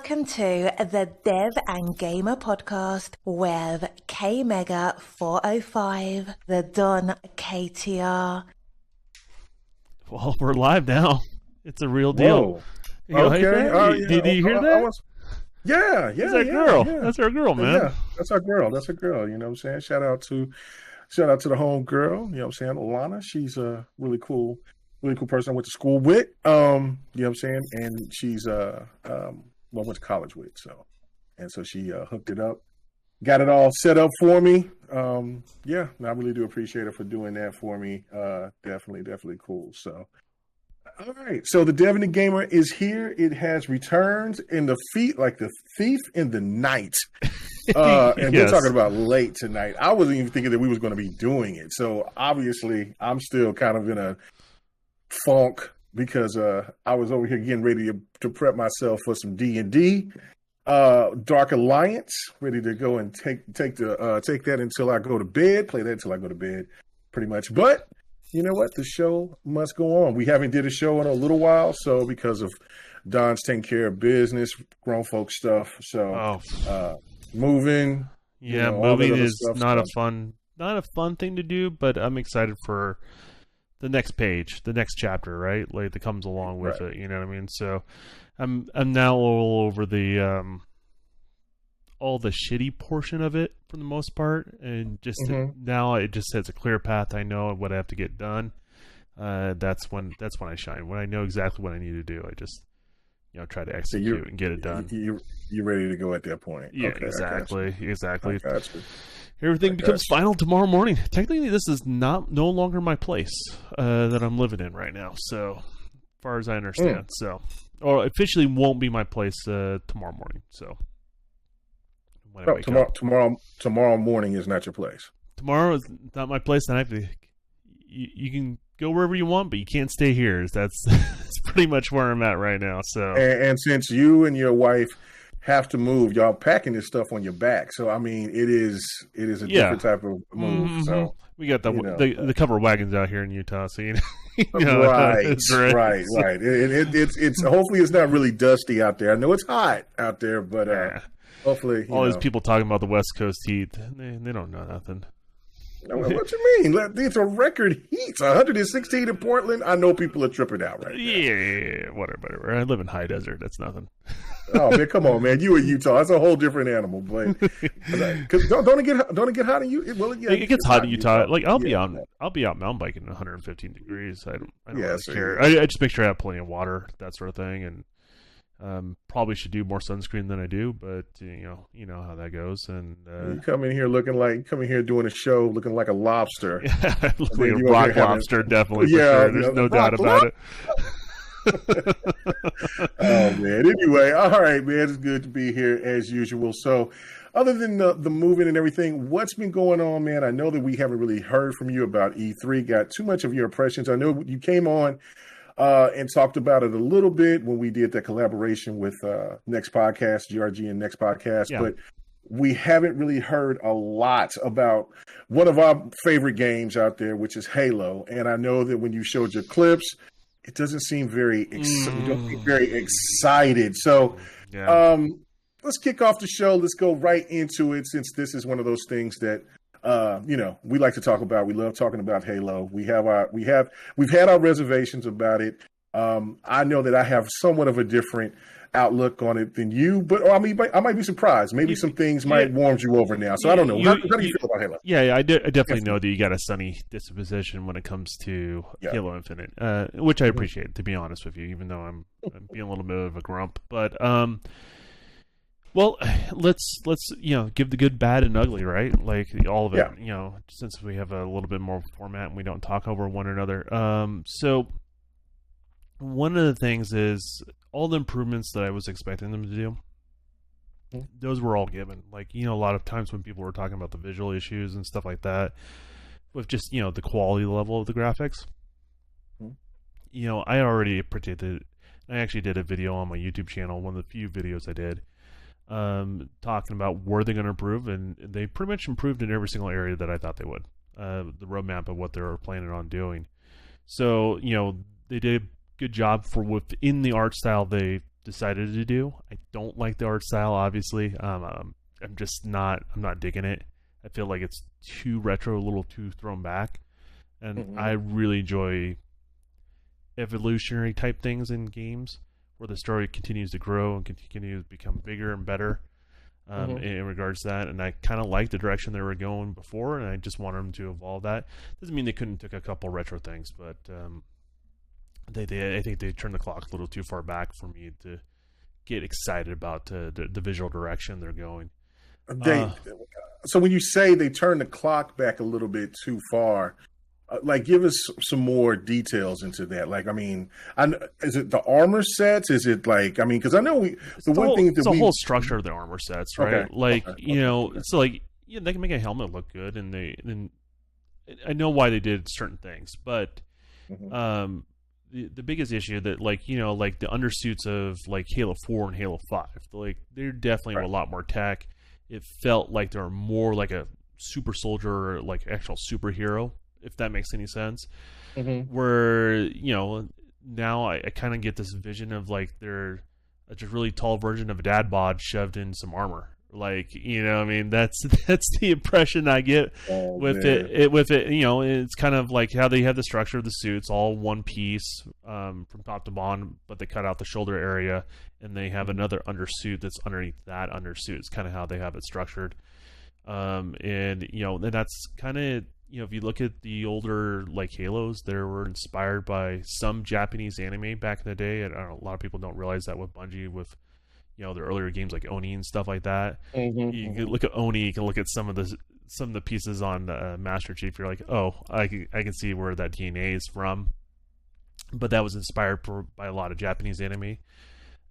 welcome to the Dev and Gamer Podcast with KMEGA 405, the Don KTR. Well, we're live now. It's a real deal. Okay. Did you hear that? Yeah. That's our girl. Yeah. That's our girl, man. Yeah, that's our girl. That's a girl. You know what I'm saying? Shout out to the home girl. You know what I'm saying? Alana. She's a really cool person I went to school with. You know what I'm saying? And she's went to college with. So she hooked it up, got it all set up for me. Yeah, I really do appreciate her for doing that for me. Definitely cool. So, all right. So the Dev and the Gamer is here. It has returned in the feet like the thief in the night. And Yes. We're talking about late tonight. I wasn't even thinking that we was going to be doing it. So obviously I'm still kind of in a funk because I was over here getting ready to prep myself for some D&D. Dark Alliance, ready to go and take that until I go to bed. Play that until I go to bed, pretty much. But you know what? The show must go on. We haven't did a show in a little while, so because of Don's taking care of business, grown folk stuff. So moving. Yeah, moving is not a fun thing to do, but I'm excited for the next page, the next chapter, right? Like that comes along with it. You know what I mean? So I'm now all over the all the shitty portion of it for the most part, and just now it just has a clear path. I know what I have to get done. That's when I shine. When I know exactly what I need to do, I just try to execute and get it done. You're ready to go at that point. Yeah, okay, exactly. I got you. Everything becomes final tomorrow morning. Technically, this is no longer my place that I'm living in right now. So, as far as I understand, or officially won't be my place tomorrow morning. So, tomorrow morning is not your place. Tomorrow is not my place. Then I have to. You can go wherever you want, but you can't stay here. That's pretty much where I'm at right now. So, and since you and your wife have to move, y'all packing this stuff on your back. So I mean, it is a different type of move. Mm-hmm. So we got the cover wagons out here in Utah. So right. It's hopefully it's not really dusty out there. I know it's hot out there, but hopefully all these people talking about the West Coast heat, they don't know nothing. What you mean? It's a record heat. 116 in Portland. I know people are tripping out right now. Yeah, whatever. I live in high desert. That's nothing. Oh man, come on, man. You in Utah? That's a whole different animal. But don't it get hot in Utah? Well, yeah, it gets hot in Utah. Like I'll be out mountain biking at 115 degrees. I don't really care. I just make sure I have plenty of water, that sort of thing, and probably should do more sunscreen than I do, but you know how that goes. And you come in here doing a show looking like a lobster, like a rock lobster, definitely. For sure. There's no doubt about it. Oh man. Anyway, all right, man. It's good to be here as usual. So, other than the moving and everything, what's been going on, man? I know that we haven't really heard from you about E3. Got too much of your impressions. I know you came on and talked about it a little bit when we did that collaboration with Next Podcast, GRG and Next Podcast, but we haven't really heard a lot about one of our favorite games out there, which is Halo. And I know that when you showed your clips, it doesn't seem very excited. So let's kick off the show. Let's go right into it, since this is one of those things that we like to talk about. We love talking about Halo. We've had our reservations about it. I know that I have somewhat of a different outlook on it than you, but I might be surprised. Maybe some things might warm you over now. So I don't know. How do you feel about Halo? Yeah, I definitely know that you got a sunny disposition when it comes to Halo Infinite, which I appreciate, to be honest with you, even though I'm being a little bit of a grump. But well, let's give the good, bad, and ugly, right? Like all of it. Since we have a little bit more format and we don't talk over one another. So one of the things is all the improvements that I was expecting them to do. Those were all given. Like, a lot of times when people were talking about the visual issues and stuff like that, with just the quality level of the graphics. I already predicted. I actually did a video on my YouTube channel, one of the few videos I did, talking about where they're going to improve, and they pretty much improved in every single area that I thought they would. The roadmap of what they were planning on doing. So, they did a good job for within the art style they decided to do. I don't like the art style, obviously. I'm not digging it. I feel like it's too retro, a little too thrown back. And I really enjoy evolutionary type things in games where the story continues to grow and continues to become bigger and better in regards to that. And I kind of like the direction they were going before, and I just want them to evolve that. Doesn't mean they couldn't take a couple retro things, but I think they turned the clock a little too far back for me to get excited about the visual direction they're going. So when you say they turned the clock back a little bit too far, like, give us some more details into that. Like, I mean, is it the armor sets? Is it like, I mean, because I know it's the whole structure of the armor sets, right? So like, yeah, they can make a helmet look good, and I know why they did certain things, but the biggest issue that, like, you know, like the undersuits of like Halo 4 and Halo 5, like they're definitely a lot more tech. It felt like they were more like a super soldier or like actual superhero, if that makes any sense. Where, you know, now I kind of get this vision of like they're just really tall version of a dad bod shoved in some armor. Like, you know, I mean, that's the impression I get with it. You know, it's kind of like how they have the structure of the suits, all one piece from top to bottom, but they cut out the shoulder area, and they have another undersuit that's underneath that undersuit. It's kind of how they have it structured. And, you know, and that's kind of, you know, if you look at the older like Halos, they were inspired by some Japanese anime back in the day. And I don't know, a lot of people don't realize that with Bungie, with, you know, the earlier games like Oni and stuff like that. You can look at Oni, you can look at some of the pieces on Master Chief. You're like, oh, I can see where that DNA is from. But that was inspired by a lot of Japanese anime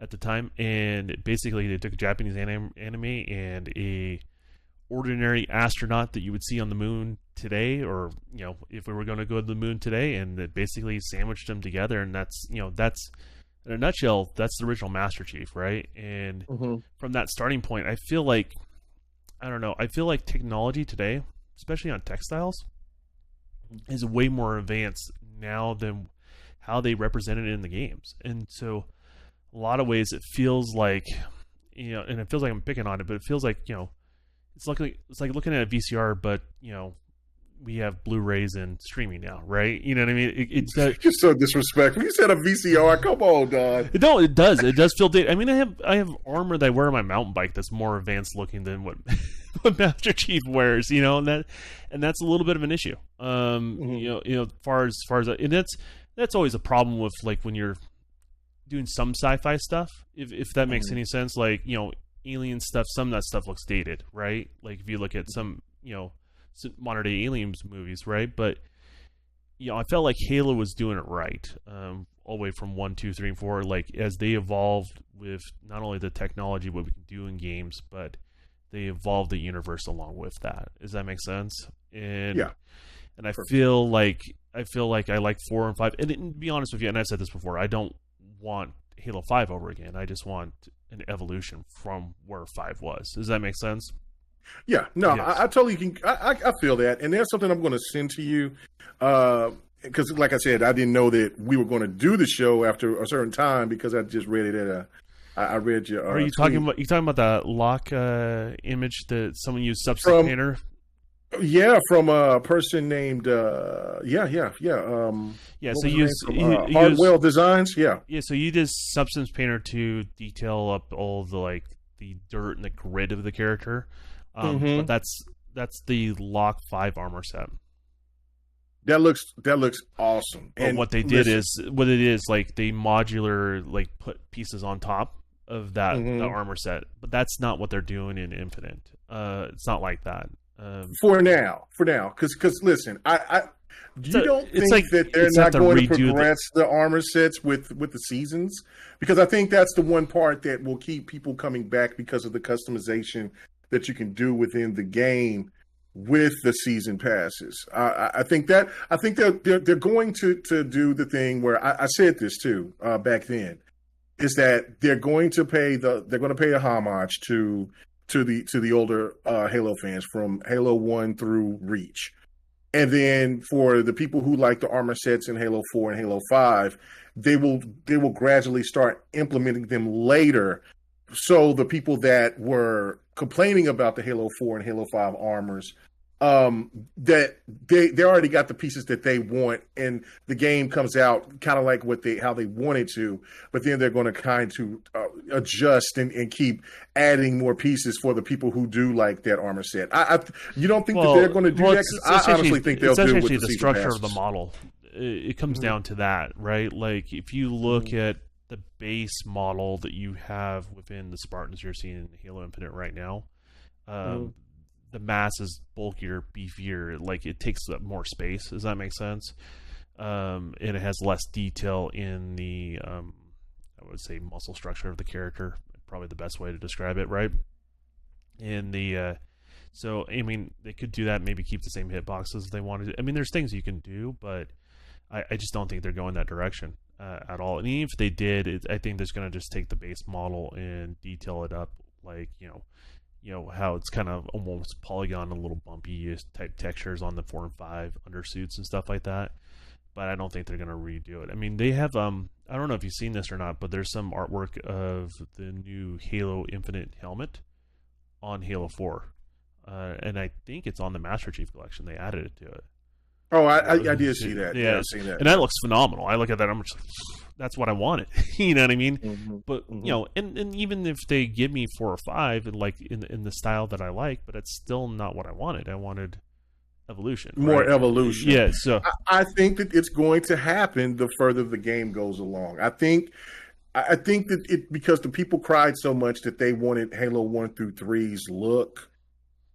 at the time, and basically they took a Japanese anime and a ordinary astronaut that you would see on the moon today, or, you know, if we were going to go to the moon today, and it basically sandwiched them together, and that's, you know, that's, in a nutshell, that's the original Master Chief, right? And from that starting point, I feel like, I don't know, I feel like technology today, especially on textiles, is way more advanced now than how they represented it in the games. And so a lot of ways it feels like, you know, and it feels like I'm picking on it, but it feels like, you know, it's like looking at a VCR, but, you know, we have Blu-rays and streaming now, right? You know what I mean? You're so disrespectful. You said a VCR. Come on, dog. No, it does. It does feel dated. I mean, I have armor that I wear on my mountain bike that's more advanced looking than what Master Chief wears. You know, and that's a little bit of an issue. You know, far as and that's always a problem with, like, when you're doing some sci-fi stuff. If that makes any sense, like, you know, alien stuff. Some of that stuff looks dated, right? Like if you look at some, you know, modern day aliens movies, right? But, you know, I felt like Halo was doing it right, all the way from 1, 2, 3, and 4. Like, as they evolved with not only the technology, what we can do in games, but they evolved the universe along with that. Does that make sense? And yeah, and I feel like I like 4 and 5. And to be honest with you, and I've said this before, I don't want Halo 5 over again. I just want an evolution from where 5 was. Does that make sense? Yeah, no, Yes. I totally can. I feel that, and there's something I'm going to send to you, because, like I said, I didn't know that we were going to do the show after a certain time because I just read it at I read your. Are you talking about? You talking about the lock image that someone used Substance Painter? Yeah, from a person named yeah. So you use Hardwell Designs. Yeah. So you did Substance Painter to detail up all the dirt and the grid of the character. But that's the Lock 5 armor set. That looks awesome. But what they did is like they modular, like, put pieces on top of that the armor set. But that's not what they're doing in Infinite. It's not like that. For now, because listen, you don't think that they're not going to progress the armor sets with the seasons? Because I think that's the one part that will keep people coming back because of the customization that you can do within the game with the season passes. I think they're going to do the thing where I said this too back then, is that they're going to pay a homage to the older Halo fans from Halo 1 through Reach. And then for the people who like the armor sets in Halo 4 and Halo 5, they will gradually start implementing them later. So the people that were complaining about the Halo 4 and Halo 5 armors, that they already got the pieces that they want, and the game comes out kind of like how they want it to, but then they're going to kind of adjust and keep adding more pieces for the people who do like that armor set. You don't think that they're going to do that? 'Cause I honestly think they'll do it with the structure of the model. It comes down to that, right? Like if you look at the base model that you have within the Spartans you're seeing in Halo Infinite right now, the mass is bulkier, beefier. Like it takes up more space. Does that make sense? And it has less detail in the, I would say, muscle structure of the character. Probably the best way to describe it, right? And the, so I mean, they could do that. Maybe keep the same hitboxes if they wanted. I mean, there's things you can do, but I just don't think they're going that direction at all. And even if they did, I think they're going to just take the base model and detail it up, like you know how it's kind of almost polygon, a little bumpy type textures on the 4 and 5 undersuits and stuff like that. But I don't think they're going to redo it. I mean, they have I don't know if you've seen this or not, but there's some artwork of the new Halo Infinite helmet on Halo 4, and I think it's on the Master Chief Collection. They added it to it. Oh, I did see that. Yeah, I've seen that. And that looks phenomenal. I look at that, I'm just like, that's what I wanted. You know what I mean? Mm-hmm. But you know, and even if they give me 4 or 5, and like in the style that I like, but it's still not what I wanted. I wanted evolution, more right? evolution. Yeah. So I think that it's going to happen the further the game goes along. I think that it, because the people cried so much that they wanted Halo 1 through 3's look.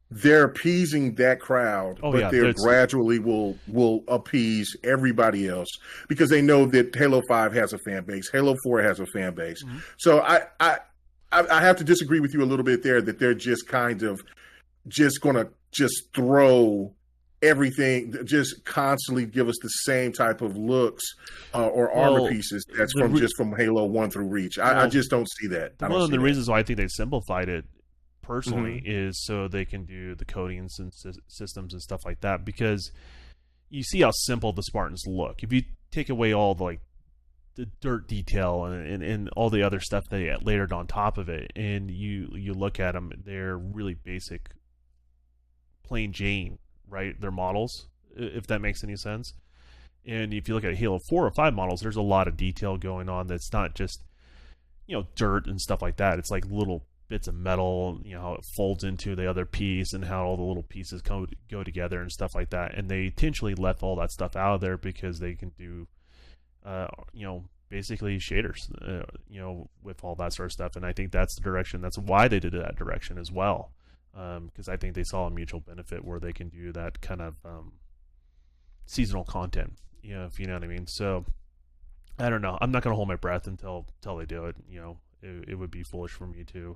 They're appeasing that crowd, but they gradually will appease everybody else because they know that Halo 5 has a fan base, Halo 4 has a fan base. Mm-hmm. So I have to disagree with you a little bit there that they're just kind of just going to just throw everything, just constantly give us the same type of looks or armor pieces that's from Halo 1 through Reach. I just don't see that. One of the reasons why I think they simplified it personally is so they can do the codings and systems and stuff like that, because you see how simple the Spartans look. If you take away all the dirt detail and all the other stuff they layered on top of it, and you look at them, they're really basic, plain Jane, right? They're models, if that makes any sense. And if you look at Halo 4 or 5 models, there's a lot of detail going on that's not just, dirt and stuff like that. It's like little bits of metal, how it folds into the other piece and how all the little pieces go together and stuff like that. And they intentionally left all that stuff out of there because they can do, basically shaders, with all that sort of stuff. And I think that's the direction. That's why they did that direction as well. Because I think they saw a mutual benefit where they can do that kind of seasonal content, if you know what I mean. So I don't know. I'm not going to hold my breath until they do it. It would be foolish for me to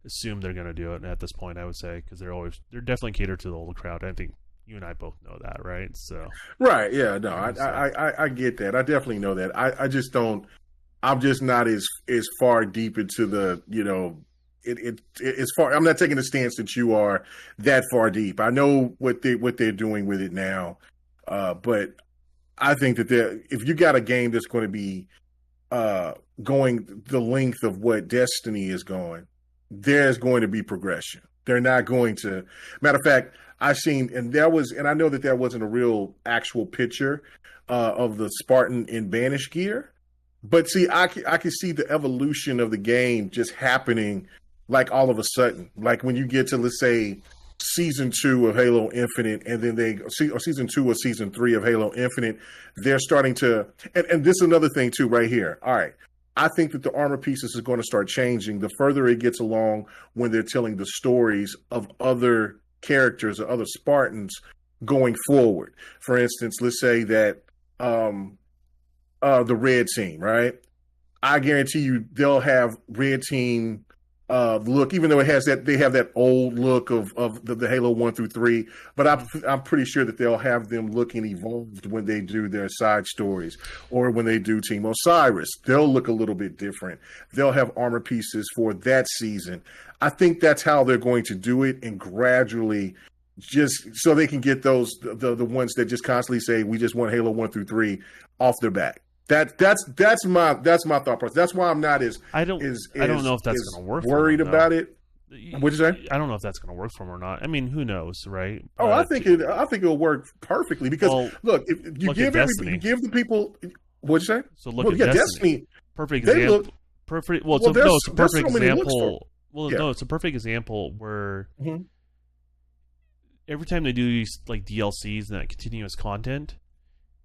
assume they're going to do it at this point, I would say, because they're definitely catered to the older crowd. I think you and I both know that, right? So right, yeah, no, I get that. I definitely know that. I just don't. I'm just not as far deep into the it's far. I'm not taking the stance that you are that far deep. I know what they're doing with it now, but I think that if you got a game that's going to be going the length of what Destiny is going, there's going to be progression. They're not going to. Matter of fact, I've seen, and I know that there wasn't a real actual picture of the Spartan in Banished gear, but see, I can see the evolution of the game just happening, like all of a sudden, like when you get to, let's say, season 2 of Halo Infinite, and then or season 2 or season 3 of Halo Infinite, they're starting to, and this is another thing too, right here. All right. I think that the armor pieces is going to start changing the further it gets along when they're telling the stories of other characters or other Spartans going forward. For instance, let's say that the Red Team, right? I guarantee you they'll have Red Team look, even though they have that old look of the Halo 1 through 3, but I'm pretty sure that they'll have them looking evolved when they do their side stories, or when they do Team Osiris. They'll look a little bit different. They'll have armor pieces for that season. I think that's how they're going to do it, and gradually just so they can get those the ones that just constantly say we just want Halo 1 through 3 off their back. That's my thought process. That's why I'm not as I don't know if that's going to work. Worried about it. What'd you say? I don't know if that's going to work for them or not. I mean, who knows, right? Oh, I think it'll work perfectly because look, if you give the people. What'd you say? So look at Destiny. Perfect example. Perfect. Well, it's a perfect example. Well, no, it's a perfect example where every time they do these like DLCs and that continuous content,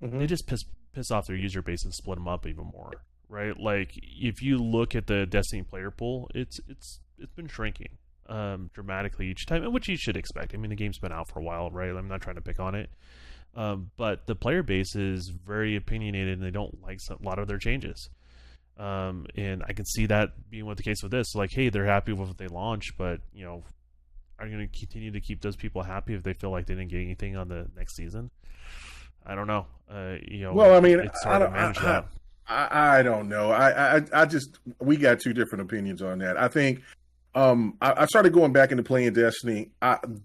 they just piss off their user base and split them up even more, right? Like if you look at the Destiny player pool, it's been shrinking dramatically each time, which you should expect. I mean, the game's been out for a while, right? I'm not trying to pick on it, but the player base is very opinionated and they don't like a lot of their changes. And I can see that being the case with this. Like, hey, they're happy with what they launched, but you know, are you going to continue to keep those people happy if they feel like they didn't get anything on the next season? I don't know. You know, well, I mean, it's hard to manage that. I don't know. I just we got two different opinions on that. I think I started going back into playing Destiny.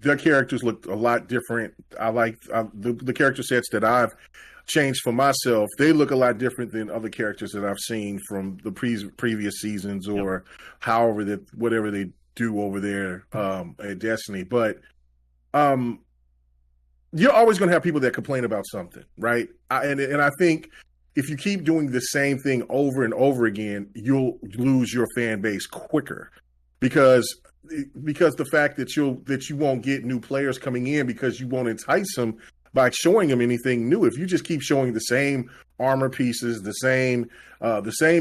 Their characters looked a lot different. I like the character sets that I've changed for myself. They look a lot different than other characters that I've seen from the previous seasons or whatever they do over there at Destiny. But you're always going to have people that complain about something, right? And I think if you keep doing the same thing over and over again, you'll lose your fan base quicker because the fact that you won't get new players coming in because you won't entice them by showing them anything new. If you just keep showing the same armor pieces, the same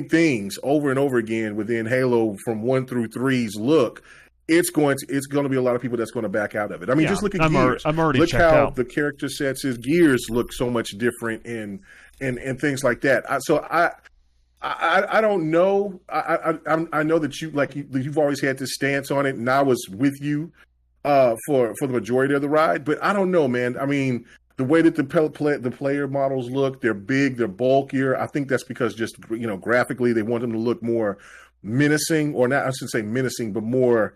things over and over again within Halo from 1 through 3's look, it's going to be a lot of people that's going to back out of it. I mean, just look at Gears. I'm already look checked how out. The character sets, his Gears look so much different and things like that. I don't know. I know that you've always had this stance on it, and I was with you for the majority of the ride. But I don't know, man. I mean, the way that the player models look, they're big, they're bulkier. I think that's because just graphically they want them to look more menacing, or not. I shouldn't say menacing, but more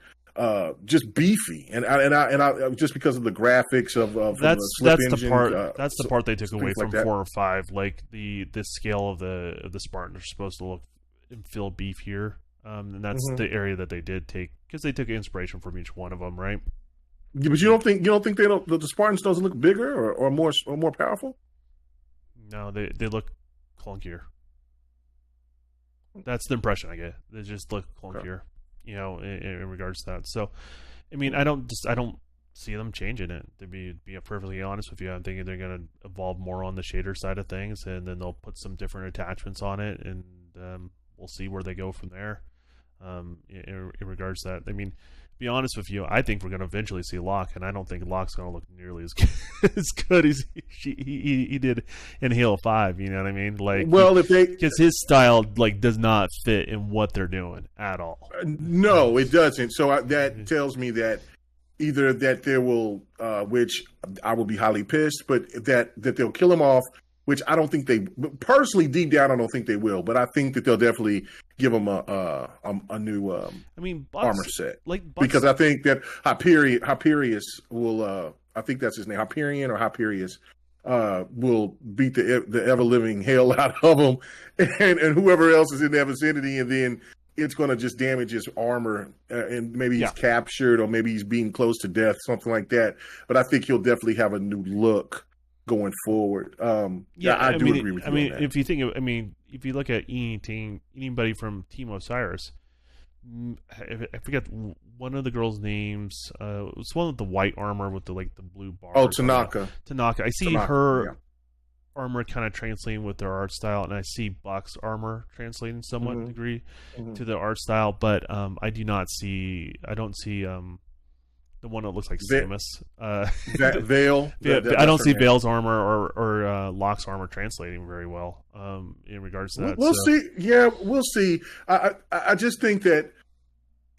just beefy. And I just because of the graphics of that's engine, the part. That's the part they took away from like 4 or 5. Like the scale of the Spartans are supposed to look and feel beefier. And that's the area that they did take, because they took inspiration from each one of them, right? Yeah, but you don't think the Spartans doesn't look bigger or more powerful? No, they look clunkier. That's the impression I get. They just look clunkier, in regards to that. So, I mean, I don't see them changing it. To be perfectly honest with you, I'm thinking they're going to evolve more on the shader side of things, and then they'll put some different attachments on it, and we'll see where they go from there. In regards to that, I mean, to be honest with you, I think we're going to eventually see Locke, and I don't think Locke's going to look nearly as good as he did in Halo 5. You know what I mean? Like, well, because his style does not fit in what they're doing at all. No, it doesn't. So that tells me that either that there will, which I will be highly pissed, but that they'll kill him off. Which I don't think they personally, deep down, I don't think they will, but I think that they'll definitely give him a new armor set. Because I think that Hyperius will, I think that's his name, Hyperion or Hyperius, will beat the ever living hell out of him, and whoever else is in that vicinity, and then it's going to just damage his armor, and maybe he's captured, or maybe he's being close to death, something like that. But I think he'll definitely have a new look going forward. I do agree with you. I mean, on that. if you look at anybody from Team Osiris, I forget one of the girls' names. It was one with the white armor with the blue bar. Oh, Tanaka. I see her armor kind of translating with their art style, and I see Buck's armor translating somewhat degree to the art style, but I don't see the one that looks like Samus. Vale. I don't see Vale's armor or Locke's armor translating very well in regards to that. We'll see. Yeah, we'll see. I just think that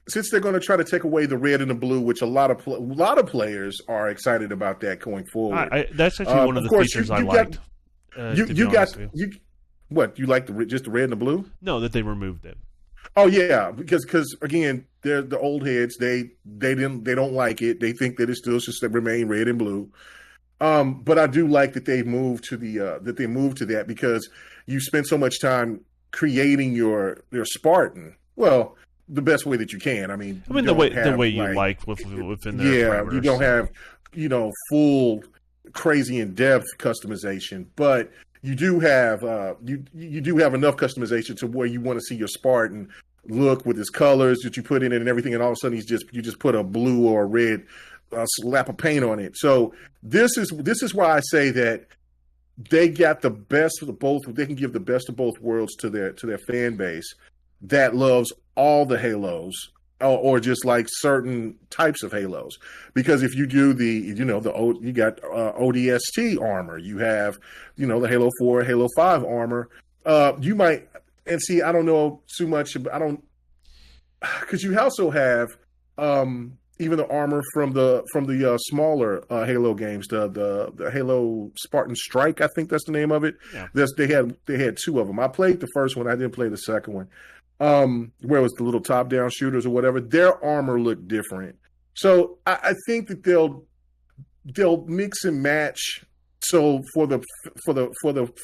since they're going to try to take away the red and the blue, which a lot of players are excited about that going forward. That's actually one of the features I liked. What you like just the red and the blue? No, that they removed it. Oh yeah, because again, they're the old heads. They don't like it. They think that it still should remain red and blue. But I do like that they moved to that because you spend so much time creating your Spartan. Well, the best way that you can. I mean the way you like within their parameters. You don't have full crazy in depth customization, but you do have you do have enough customization to where you want to see your Spartan look with his colors that you put in it and everything, and all of a sudden you just put a blue or a red slap of paint on it. So this is why I say that they got the best of both. They can give the best of both worlds to their fan base that loves all the Halos, or just like certain types of Halos. Because if you do you got ODST armor, you have the Halo 4, Halo 5 armor. You might, and see, I don't know too much. Because you also have even the armor from the smaller Halo games, the Halo Spartan Strike, I think that's the name of it. Yeah. They had two of them. I played the first one. I didn't play the second one. Where it was the little top-down shooters or whatever. Their armor looked different. So I think that they'll mix and match. So for the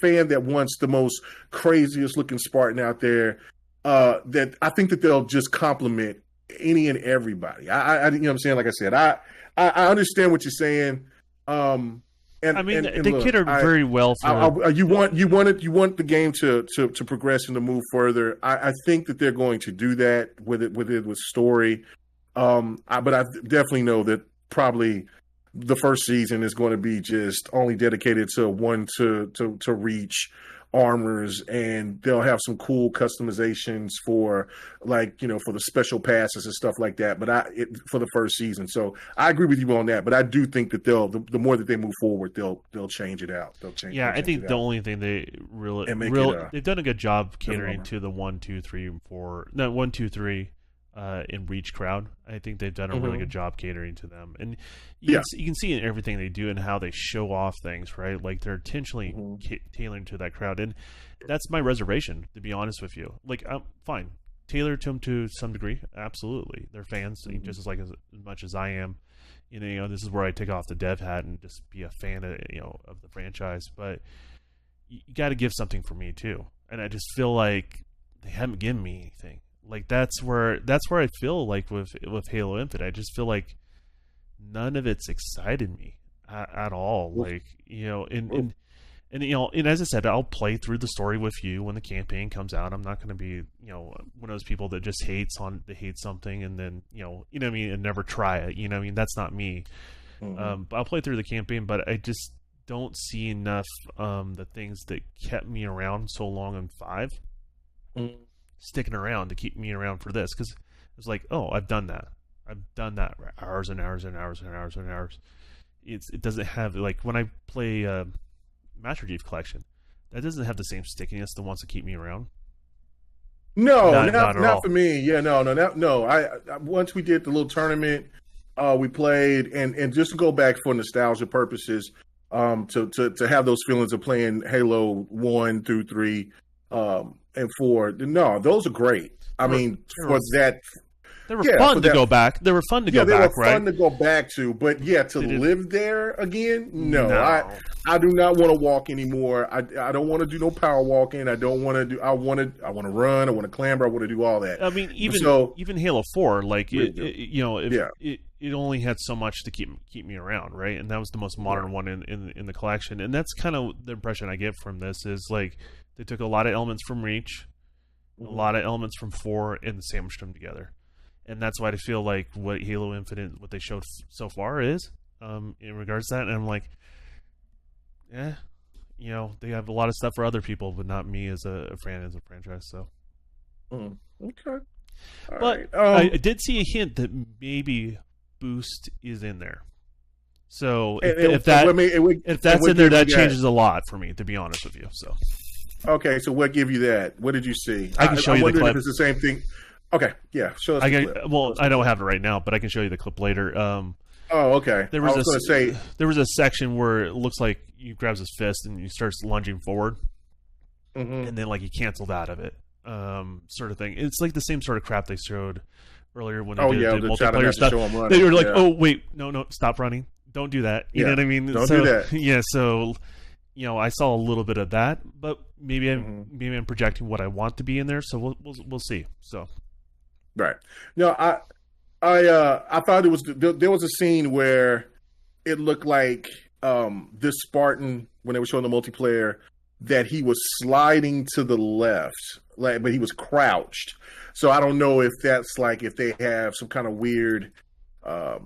fan that wants the most craziest looking Spartan out there, that I think that they'll just complement any and everybody. I you know what I'm saying? Like I said, I understand what you're saying. They cater very well for you want the game to progress and to move further. I think that they're going to do that with story. But I definitely know that probably the first season is going to be just only dedicated to one to reach armors, and they'll have some cool customizations for for the special passes and stuff like that. But for the first season, so I agree with you on that. But I do think that the more that they move forward, they'll change it out. I think the only thing they they've done a good job catering to the 1, 2, 3, and 4. No, 1, 2, 3. In Reach crowd, I think they've done a really good job catering to them, and you can see in everything they do and how they show off things, right? Like they're intentionally tailoring to that crowd, and that's my reservation, to be honest with you. Like, I'm fine, tailor to them to some degree, absolutely. They're fans just as much as I am. This is where I take off the dev hat and just be a fan of of the franchise, but you got to give something for me too, and I just feel like they haven't given me anything. Like that's where I feel like with Halo Infinite, I just feel like none of it's excited me at all. Like and as I said, I'll play through the story with you when the campaign comes out. I'm not going to be one of those people that just hates something and then what I mean, and never try it. What I mean, that's not me. But I'll play through the campaign, but I just don't see enough the things that kept me around so long in 5. Sticking around to keep me around for this, because it's like, oh, I've done that hours and hours and hours and hours and hours. It doesn't have, like, when I play Master Chief Collection, that doesn't have the same stickiness that wants to keep me around. No, not for me. Yeah, no. I once we did the little tournament, we played, and just to go back for nostalgia purposes, to have those feelings of playing Halo 1 through 3. And 4, no, those are great. I mean, for that, they were fun to go back. They were fun to go back, right? Fun to go back to, but to live there again, no. I do not want to walk anymore. I don't want to do no power walking. I don't want to do. I want to run. I want to clamber. I want to do all that. I mean, even Halo 4, like it only had so much to keep me around, right? And that was the most modern one in the collection. And that's kind of the impression I get from this is like. They took a lot of elements from Reach, a lot of elements from 4, and sandwiched them together. And that's why I feel like what Halo Infinite, what they showed so far is, in regards to that. And I'm like, they have a lot of stuff for other people, but not me as a fan as a franchise. So, okay. But I did see a hint that maybe Boost is in there. So if that's in there, that changes a lot for me, to be honest with you. So. Okay, so what give you that? What did you see? I can show you the clip. If it's the same thing. Okay, yeah, show us the clip. Well, I don't have it right now, but I can show you the clip later. Okay. There was a section where it looks like he grabs his fist and he starts lunging forward, and then like he canceled out of it, sort of thing. It's like the same sort of crap they showed earlier when they did the multiplayer stuff. Running. They were like, "Oh wait, no, stop running! Don't do that." You know what I mean? Don't do that. Yeah, so I saw a little bit of that, but maybe I'm projecting what I want to be in there. So we'll see. So right. No, I thought there was a scene where it looked like this Spartan, when they were showing the multiplayer, that he was sliding to the left, but he was crouched. So I don't know if that's like if they have some kind of weird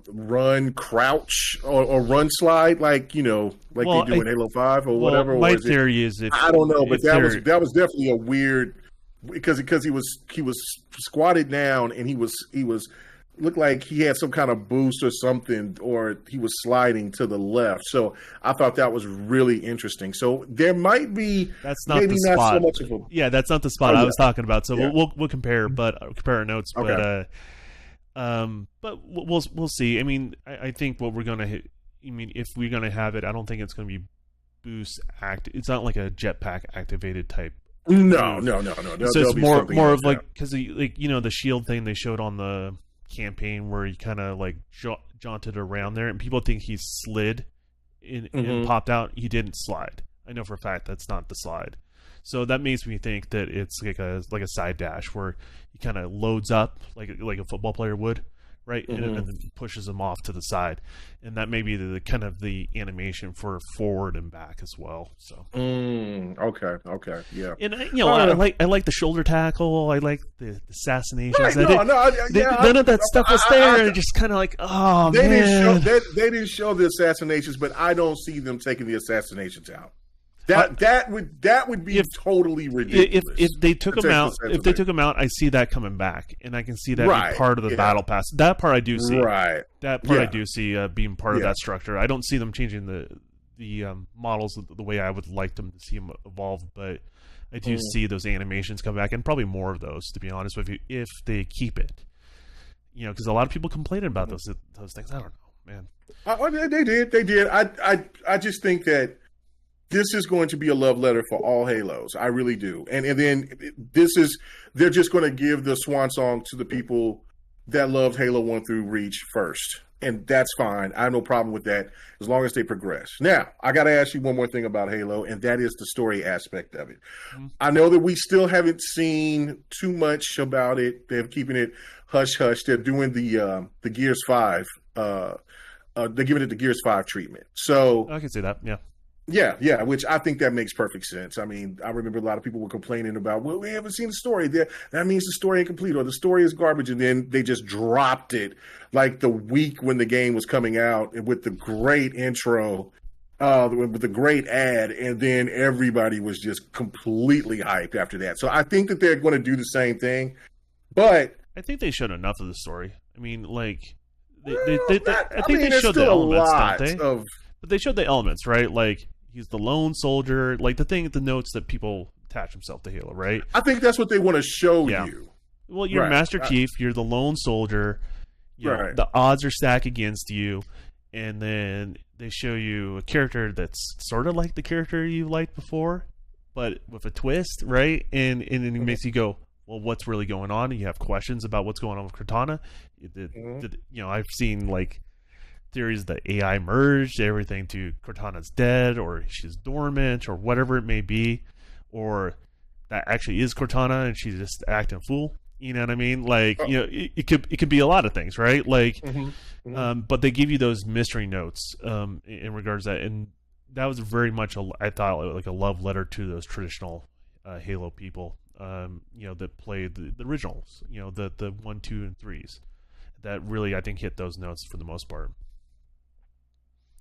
run crouch or run slide, like they do in Halo 5 or whatever. My theory is I don't know, but that was definitely a weird, because he was squatted down and he was looked like he had some kind of boost or something, or he was sliding to the left. So I thought that was really interesting. So there might be that's not the spot. So much of a, that's not the spot I was talking about. So we'll compare our notes, okay. but we'll see. I mean, I think what we're gonna hit. I mean, if we're gonna have it, I don't think it's gonna be boost It's not like a jetpack activated type. No. So it's more of like, because the shield thing they showed on the campaign where he kind of like jaunted around there, and people think he slid and popped out. He didn't slide. I know for a fact that's not the slide. So that makes me think that it's like a side dash where he kind of loads up like a football player would, right, and then pushes him off to the side, and that may be the kind of the animation for forward and back as well. So okay, yeah. And I like the shoulder tackle. I like the assassinations. Right, none of that stuff was there. And just kind of like, oh they man, they didn't show the assassinations, but I don't see them taking the assassinations out. That would be totally ridiculous. If they took them out, I see that coming back, and I can see that being part of the battle pass. That part I do see. Right. That part I do see being part of that structure. I don't see them changing the models the way I would like them to see them evolve, but I do see those animations come back, and probably more of those, to be honest with you, if they keep it. Because a lot of people complaining about those things. I don't know, man. They did. I just think that this is going to be a love letter for all Halos. I really do. And then they're just going to give the swan song to the people that loved Halo 1 through Reach first. And that's fine. I have no problem with that as long as they progress. Now, I got to ask you one more thing about Halo, and that is the story aspect of it. I know that we still haven't seen too much about it. They're keeping it hush-hush. They're doing the Gears 5. They're giving it the Gears 5 treatment. So I can see that, yeah. Yeah, which I think that makes perfect sense. I mean, I remember a lot of people were complaining about, well, we haven't seen the story. That means the story incomplete, or the story is garbage, and then they just dropped it like the week when the game was coming out with the great intro, with the great ad, and then everybody was just completely hyped after that. So I think that they're going to do the same thing, but I think they showed enough of the story. I mean, like, I think they showed the elements, don't they? But they showed the elements, right? Like, he's the lone soldier, like the notes that people attach themselves to Halo, right? I think that's what they want to show you. Well, you're Master Chief, you're the lone soldier, you know, the odds are stacked against you, and then they show you a character that's sort of like the character you liked before, but with a twist, right? And it makes you go, well, what's really going on? And you have questions about what's going on with Cortana. I've seen, like, theories that AI merged everything to Cortana's dead, or she's dormant, or whatever it may be, or that actually is Cortana and she's just acting a fool. You know what I mean? Like, it could be a lot of things, right? Like, but they give you those mystery notes in regards to that, and that was very much I thought like a love letter to those traditional Halo people, that played the originals, the 1, 2, and 3s. That really, I think, hit those notes for the most part.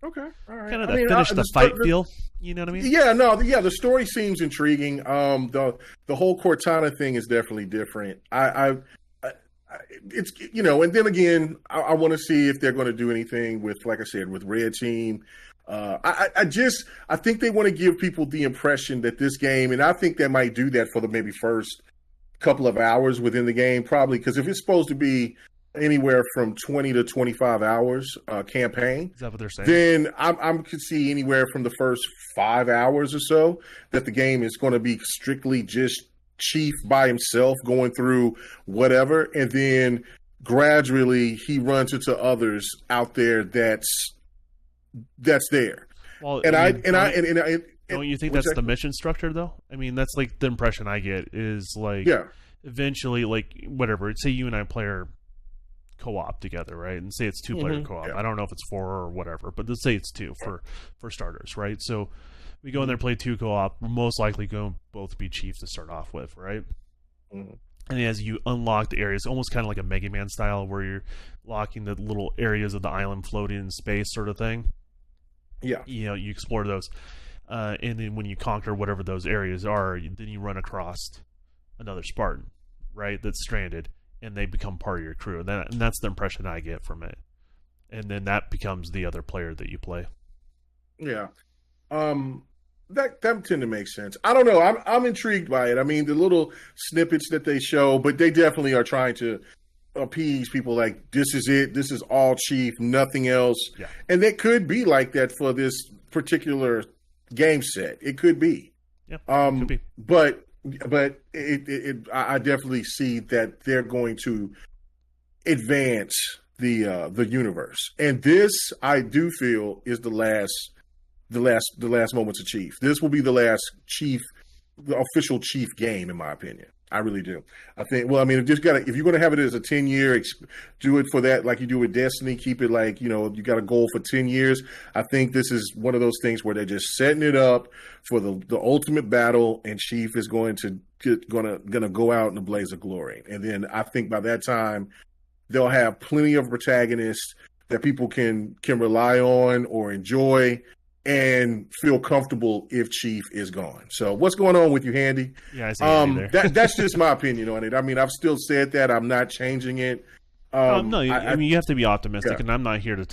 Okay, all right. Kind of finish the fight feel, you know what I mean? Yeah, the story seems intriguing. The whole Cortana thing is definitely different. It's and then again, I want to see if they're going to do anything with, like I said, with Red Team. I think they want to give people the impression that this game, and I think they might do that for the maybe first couple of hours within the game, probably, because if it's supposed to be anywhere from 20 to 25 hours campaign. Is that what they're saying? Then I could see anywhere from the first 5 hours or so that the game is going to be strictly just Chief by himself going through whatever, and then gradually he runs into others out there that's there. Well, don't you think that's the mission structure though? I mean, that's like the impression I get is like, eventually, like whatever. Say you and I play co-op together, right? And say it's 2-player co-op. I don't know if it's 4 or whatever, but let's say it's 2 for starters, right? So we go in there, play 2 co-op. We're most likely going to both be chief to start off with, right? And as you unlock the areas, almost kind of like a Mega Man style, where you're locking the little areas of the island floating in space, sort of thing. Yeah, you explore those, and then when you conquer whatever those areas are, then you run across another Spartan, right? That's stranded. And they become part of your crew. And that's the impression I get from it. And then that becomes the other player that you play. Yeah. That tend to make sense. I don't know. I'm intrigued by it. I mean, the little snippets that they show, but they definitely are trying to appease people like, this is it. This is all Chief, nothing else. Yeah. And it could be like that for this particular game set. It could be. Yeah, it could be. But I definitely see that they're going to advance the universe, and this I do feel is the last moments of Chief. This will be the last Chief, the official Chief game, in my opinion. I really do. I think. Well, I mean, if you're going to have it as a 10-year, do it for that like you do with Destiny. Keep it like you got a goal for 10 years. I think this is one of those things where they're just setting it up for the ultimate battle, and Chief is going to go out in a blaze of glory. And then I think by that time they'll have plenty of protagonists that people can rely on or enjoy and feel comfortable if Chief is gone. So what's going on with you, Handy? Yeah, I see there. That's just my opinion on it. I mean, I've still said that. I'm not changing it. No, I mean, you have to be optimistic, and I'm not here to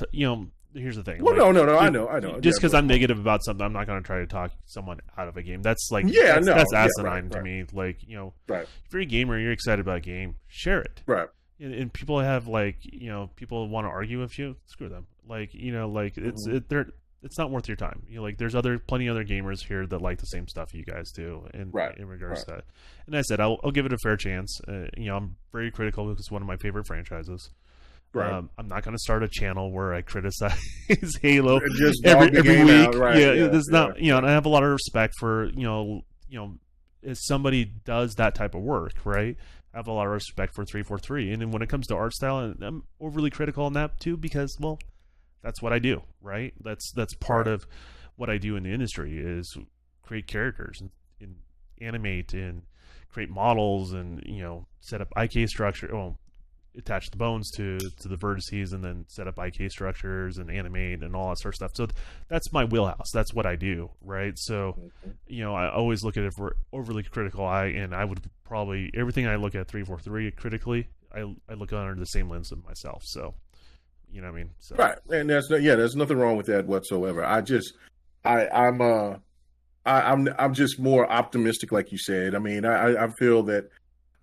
here's the thing. Well, like, no, I know. Just because I'm negative about something, I'm not going to try to talk someone out of a game. That's like, that's asinine to me. Like, if you're a gamer, you're excited about a game, share it. Right. And people have people want to argue with you, screw them. Like, it's not worth your time. There's plenty other gamers here that like the same stuff you guys do, in regards to that. And I said I'll give it a fair chance. I'm very critical because it's one of my favorite franchises. Right. I'm not going to start a channel where I criticize Halo every week. Not. And I have a lot of respect for if somebody does that type of work, right? I have a lot of respect for 343, and then when it comes to art style, I'm overly critical on that too because that's what I do, right? That's part of what I do in the industry is create characters and animate and create models and set up IK structure. Well, attach the bones to the vertices and then set up IK structures and animate and all that sort of stuff. So that's my wheelhouse. That's what I do, right? So I always look at it for overly critical eye, and I would probably everything I look at 343 critically, I look under the same lens of myself. So. You know what I mean? So. Right, and there's nothing wrong with that whatsoever. I'm just more optimistic, like you said. I mean, I feel that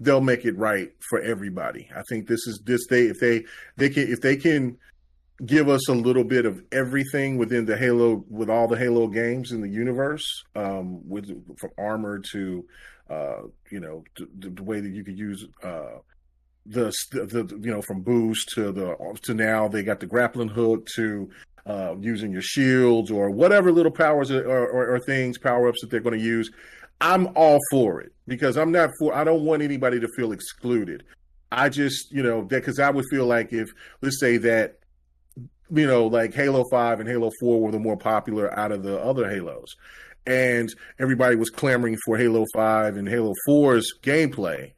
they'll make it right for everybody. I think if they can give us a little bit of everything within the Halo, with all the Halo games in the universe, from armor to the way that you could use. The from boost to now they got the grappling hook to using your shields or whatever little powers or things, power ups that they're going to use. I'm all for it because I don't want anybody to feel excluded. I just because I would feel like if let's say that like Halo 5 and Halo 4 were the more popular out of the other Halos, and everybody was clamoring for Halo 5 and Halo 4's gameplay.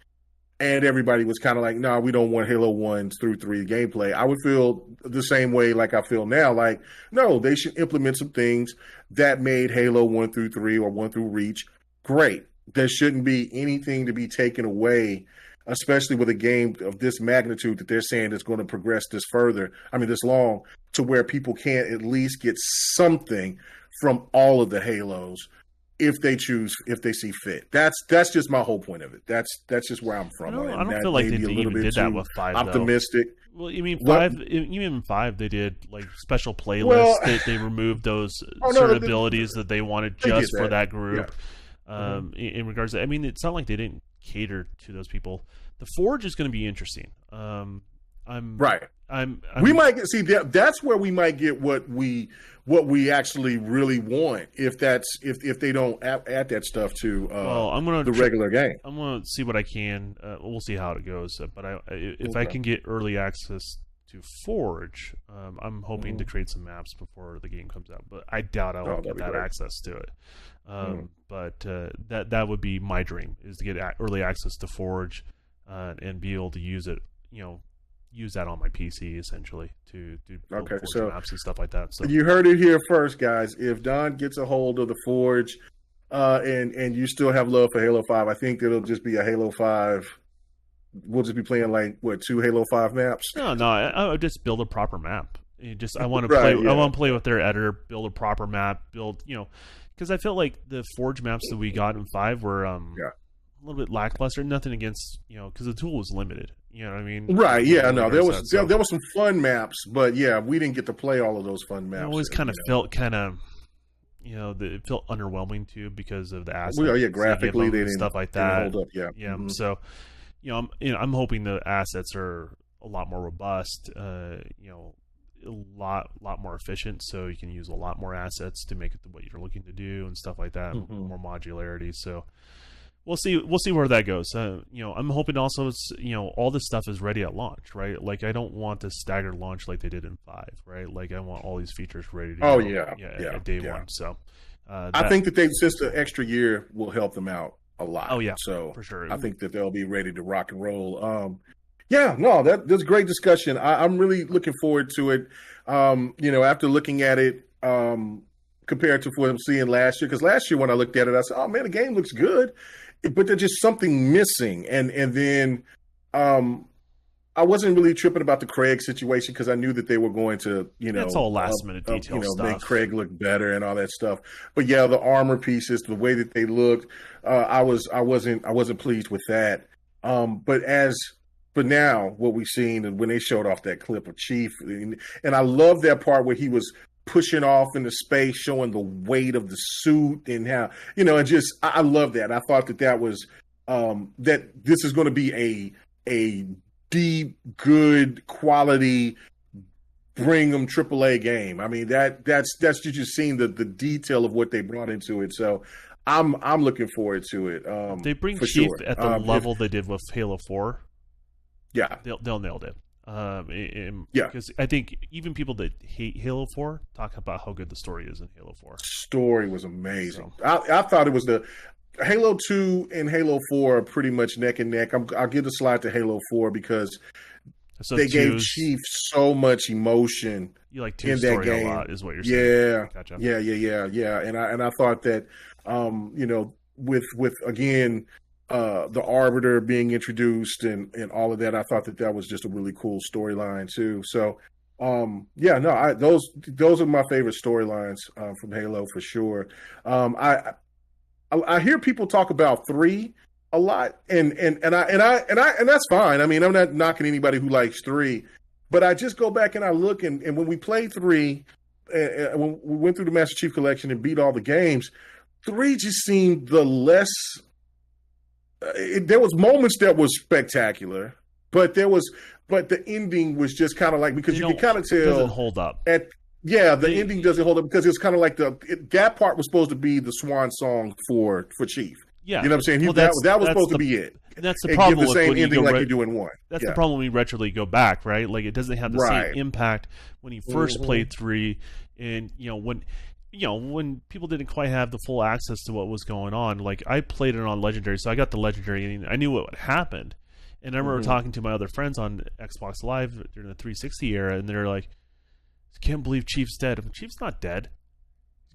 And everybody was kind of like, no, we don't want Halo 1 through 3 gameplay. I would feel the same way like I feel now. Like, no, they should implement some things that made Halo 1 through 3 or 1 through Reach great. There shouldn't be anything to be taken away, especially with a game of this magnitude that they're saying is going to progress this long, to where people can't at least get something from all of the Halos. If they see fit, that's just my whole point of it. That's just where I'm from. I don't feel like they even did that with 5. Optimistic. Well, you mean 5? Even 5, they did like special playlists. They removed those certain abilities that they wanted just for that group. Yeah. In regards to, it's not like they didn't cater to those people. The Forge is going to be interesting. We might get that's where we might get what we actually really want if they don't add that stuff to the regular game. I'm gonna see what I can. We'll see how it goes. But if I can get early access to Forge, I'm hoping to create some maps before the game comes out. But I doubt I'll get that access to it. But that would be my dream, is to get early access to Forge and be able to use it. Use that on my PC essentially to build Forge maps and stuff like that. So you heard it here first, guys. If Don gets a hold of the Forge, and you still have love for Halo 5, I think it'll just be a Halo 5. We'll just be playing 2 Halo 5 maps. No, I would just build a proper map. I want to play. I want to play with their editor, build a proper map, because I felt like the Forge maps that we got in 5 were a little bit lackluster. Nothing against because the tool was limited. You know what I mean? Right. Yeah. No. There was some fun maps, but we didn't get to play all of those fun maps. It always kind of felt it felt underwhelming too because of the assets. Well, graphically they didn't stuff like that. Hold up. Yeah. Yeah. Mm-hmm. So, I'm hoping the assets are a lot more robust. A lot more efficient, so you can use a lot more assets to make it what you're looking to do and stuff like that. Mm-hmm. More modularity. So. We'll see where that goes. I'm hoping also it's all this stuff is ready at launch, right? Like I don't want the staggered launch like they did in 5, right? Like I want all these features ready to go. At day one. So I think that since the extra year will help them out a lot. Oh yeah, so for sure. I think that they'll be ready to rock and roll. That's a great discussion. I'm really looking forward to it. After looking at it, compared to what I'm seeing last year, because last year when I looked at it, I said, "Oh man, the game looks good." But there's just something missing, and then I wasn't really tripping about the Craig situation because I knew that they were going to that's all last minute detail stuff. Make Craig look better and all that stuff. But the armor pieces, the way that they looked, I wasn't pleased with that. But now what we've seen, and when they showed off that clip of Chief, and I love that part where he was pushing off into space, showing the weight of the suit and how, I love that. I thought that was, that this is going to be a deep, good quality, bring them AAA game. I mean, that's you just seeing the detail of what they brought into it. So I'm looking forward to it. They bring Chief at the level they did with Halo 4. Yeah. They'll nailed it. Because I think even people that hate Halo 4 talk about how good the story is in Halo 4. Story was amazing. So. I thought it was the Halo 2 and Halo 4 are pretty much neck and neck. I'll give the slide to Halo 4 because they gave Chief so much emotion. You like 2's story a lot, is what you're saying. Yeah, gotcha. Yeah. And I thought that, with again. The Arbiter being introduced and all of that, I thought that was just a really cool storyline too. So, those are my favorite storylines from Halo for sure. I hear people talk about 3 a lot, and that's fine. I mean, I'm not knocking anybody who likes 3, but I just go back and I look and when we played 3, when we went through the Master Chief Collection and beat all the games, 3 just seemed the less. There was moments that was spectacular, but the ending was just kind of like, because you can kind of tell it doesn't hold up. The ending doesn't hold up because it's kind of like that part was supposed to be the swan song for Chief. Yeah, you know what I'm saying? That was supposed to be it. And that's the problem. Give the same ending like you do in 1. That's the problem when you retroly go back, right? Like it doesn't have the same impact when you first played 3, and when people didn't quite have the full access to what was going on, like I played it on Legendary, so I got the Legendary and I knew what happened. And I remember talking to my other friends on Xbox Live during the 360 era, and they're like, I can't believe Chief's dead. I'm like, Chief's not dead.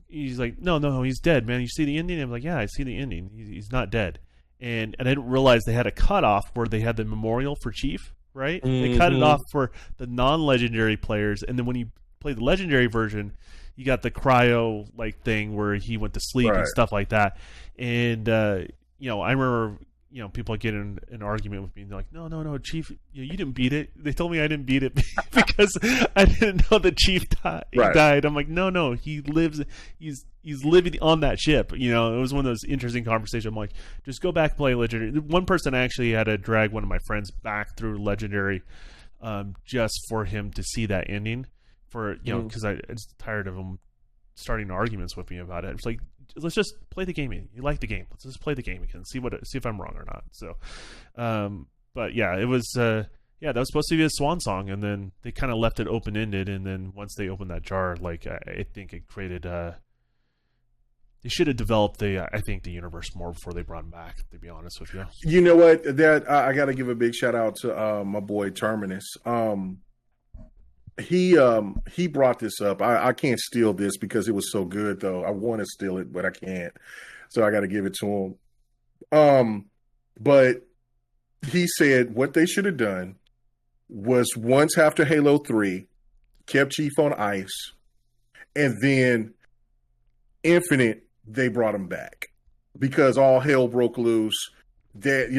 He's like, no, he's dead, man. You see the ending? I'm like, yeah, I see the ending. He's not dead. And I didn't realize they had a cutoff where they had the memorial for Chief, right? They cut it off for the non-legendary players, and then when you play the legendary version, you got the cryo thing where he went to sleep and stuff like that. And I remember people get in an argument with me and they're like, no, Chief, you didn't beat it. They told me I didn't beat it because I didn't know the Chief died. I'm like, no, he lives. He's living on that ship. It was one of those interesting conversations. I'm like, just go back and play Legendary. One person actually had to drag one of my friends back through Legendary just for him to see that ending. For because I'm just tired of him starting arguments with me about it. It's like, let's just play the game. You like the game? Let's just play the game again. See if I'm wrong or not. So, but yeah, it was. Yeah, that was supposed to be a swan song, and then they kind of left it open ended. And then once they opened that jar, like I think it created. They should have developed the universe more before they brought him back. To be honest with you, you know what? That I got to give a big shout out to my boy Terminus. He brought this up. I can't steal this because it was so good, though. I want to steal it, but I can't. So I got to give it to him. But he said what they should have done was once after Halo 3, kept Chief on ice, and then Infinite, they brought him back because all hell broke loose. That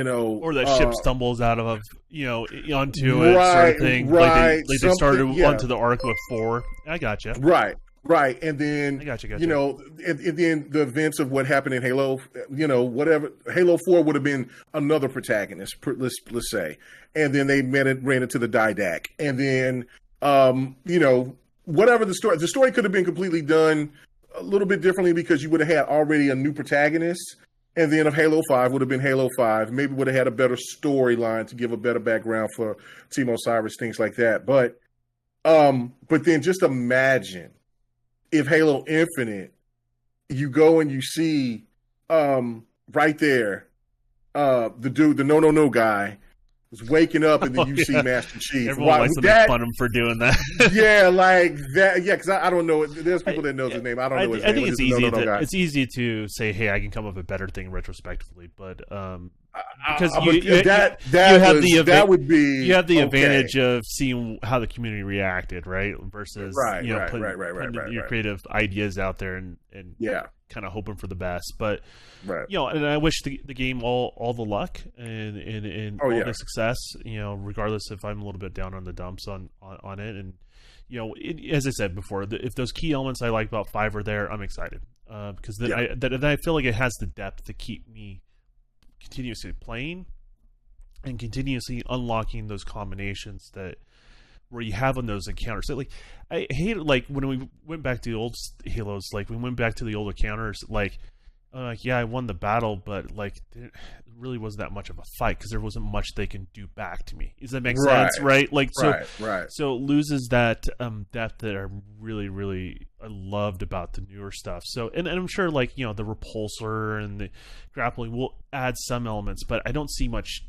or that ship stumbles out of onto it, sort of thing. Right, like they started onto the arc with 4. I gotcha. Right, and then gotcha. And then the events of what happened in Halo, whatever. Halo 4 would have been another protagonist, let's say, and then they ran into the Didac, and then whatever the story. The story could have been completely done a little bit differently because you would have had already a new protagonist. And then if Halo 5 would have been Halo 5, maybe would have had a better storyline to give a better background for Team Osiris, things like that. But then just imagine if Halo Infinite, you go and you see right there, the dude, the no guy, was waking up, and then you see Master Chief. Everyone likes to make fun of him for doing that. Yeah, like that. Yeah, because I don't know. There's people that knows his name. I don't know his name. I think it's easy. It's easy to say, "Hey, I can come up with a better thing retrospectively," but because you have the advantage of seeing how the community reacted, right? Versus putting your creative ideas out there and kind of hoping for the best. But and I wish the game all the luck and all the success. Regardless if I'm a little bit down on the dumps on it, and as I said before, if those key elements I like about 5 are there, I'm excited because then I feel like it has the depth to keep me continuously playing and continuously unlocking those combinations where you have on those encounters. So, like, I hate it, like when we went back to the old Halos, like we went back to the old encounters, I won the battle, but like it really wasn't that much of a fight because there wasn't much they can do back to me. Does that make sense? Right? Like so it loses that depth that I really, really loved about the newer stuff. So and I'm sure like the repulsor and the grappling will add some elements, but I don't see much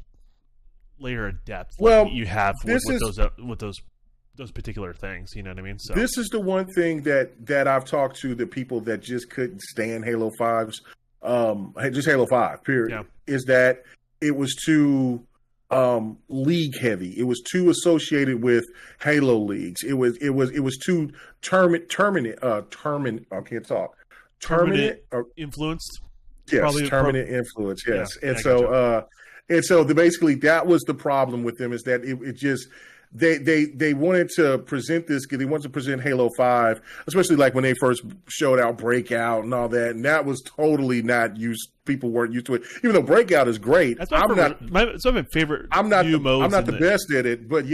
layer of depth you have with those particular things. You know what I mean? So this is the one thing that I've talked to the people that just couldn't stand Halo 5's just Halo 5 period is that it was too league heavy. It was too associated with Halo leagues. It was too terminate influenced. Yes, terminate influence. Yes, so basically that was the problem with them, is that it just they wanted to present this. They wanted to present Halo 5, especially like when they first showed out Breakout and all that, and that was totally not used. People weren't used to it, even though Breakout is great. It's my favorite. I'm not the best at it, but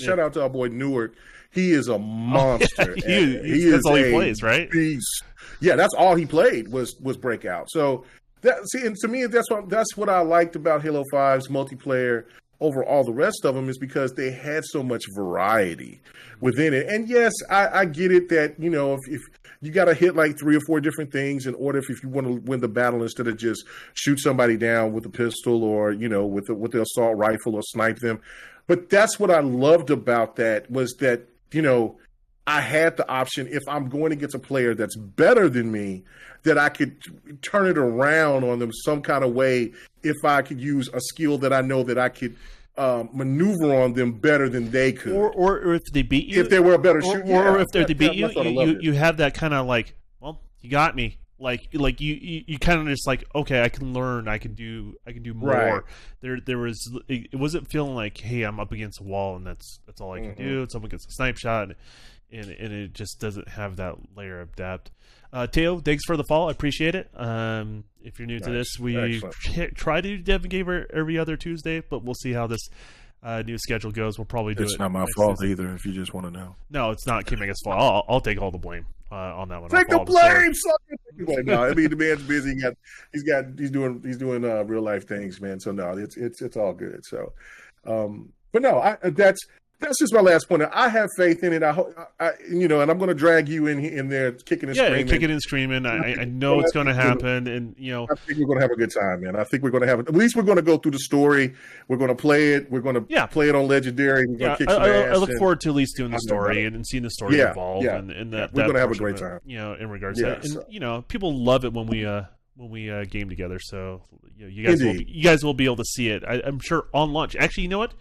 shout out to our boy Newark. He is a monster. That's all he plays, right? Beast. Yeah, that's all he played was Breakout. So and to me, that's what I liked about Halo 5's multiplayer over all the rest of them, is because they had so much variety within it. And yes, I get it that if you got to hit like 3 or 4 different things in order if you want to win the battle, instead of just shoot somebody down with a pistol or with the assault rifle or snipe them. But that's what I loved about that, was that I had the option, if I'm going against a player that's better than me, that I could turn it around on them some kind of way if I could use a skill that I know that I could maneuver on them better than they could. Or if they beat you. If they were a better shooter. Or if they beat you have that kind of like, well, you got me. Like you kind of just like, okay, I can learn, I can do more. Right. It wasn't feeling like, hey, I'm up against a wall and that's all I can do. Someone gets a snipe shot and it just doesn't have that layer of depth. Teo, thanks for the follow. I appreciate it. If you're new to this, we try to do Devin Gamer every other Tuesday, but we'll see how this new schedule goes, we'll probably do it. It's not my fault either, if you just want to know. No, it's not KMEGA's fault. I'll take all the blame on that one. Take the blame, sucker. No, I mean the man's busy. He's doing real life things, man. So no, it's all good. So, but no, that's just my last point. I have faith in it. I hope, and I'm going to drag you in there, kicking and screaming. Yeah, kicking and screaming. I know it's going to happen, and I think we're going to have a good time, man. I think we're going to have at least we're going to go through the story. We're going to play it. We're going to play it on Legendary. We're going to kick some ass. I look forward to at least doing the story and seeing the story evolve. Yeah, and that we're going to have a great time. In regards to that, and people love it when we game together. So you guys will be able to see it. I'm sure on launch. Actually, you know what?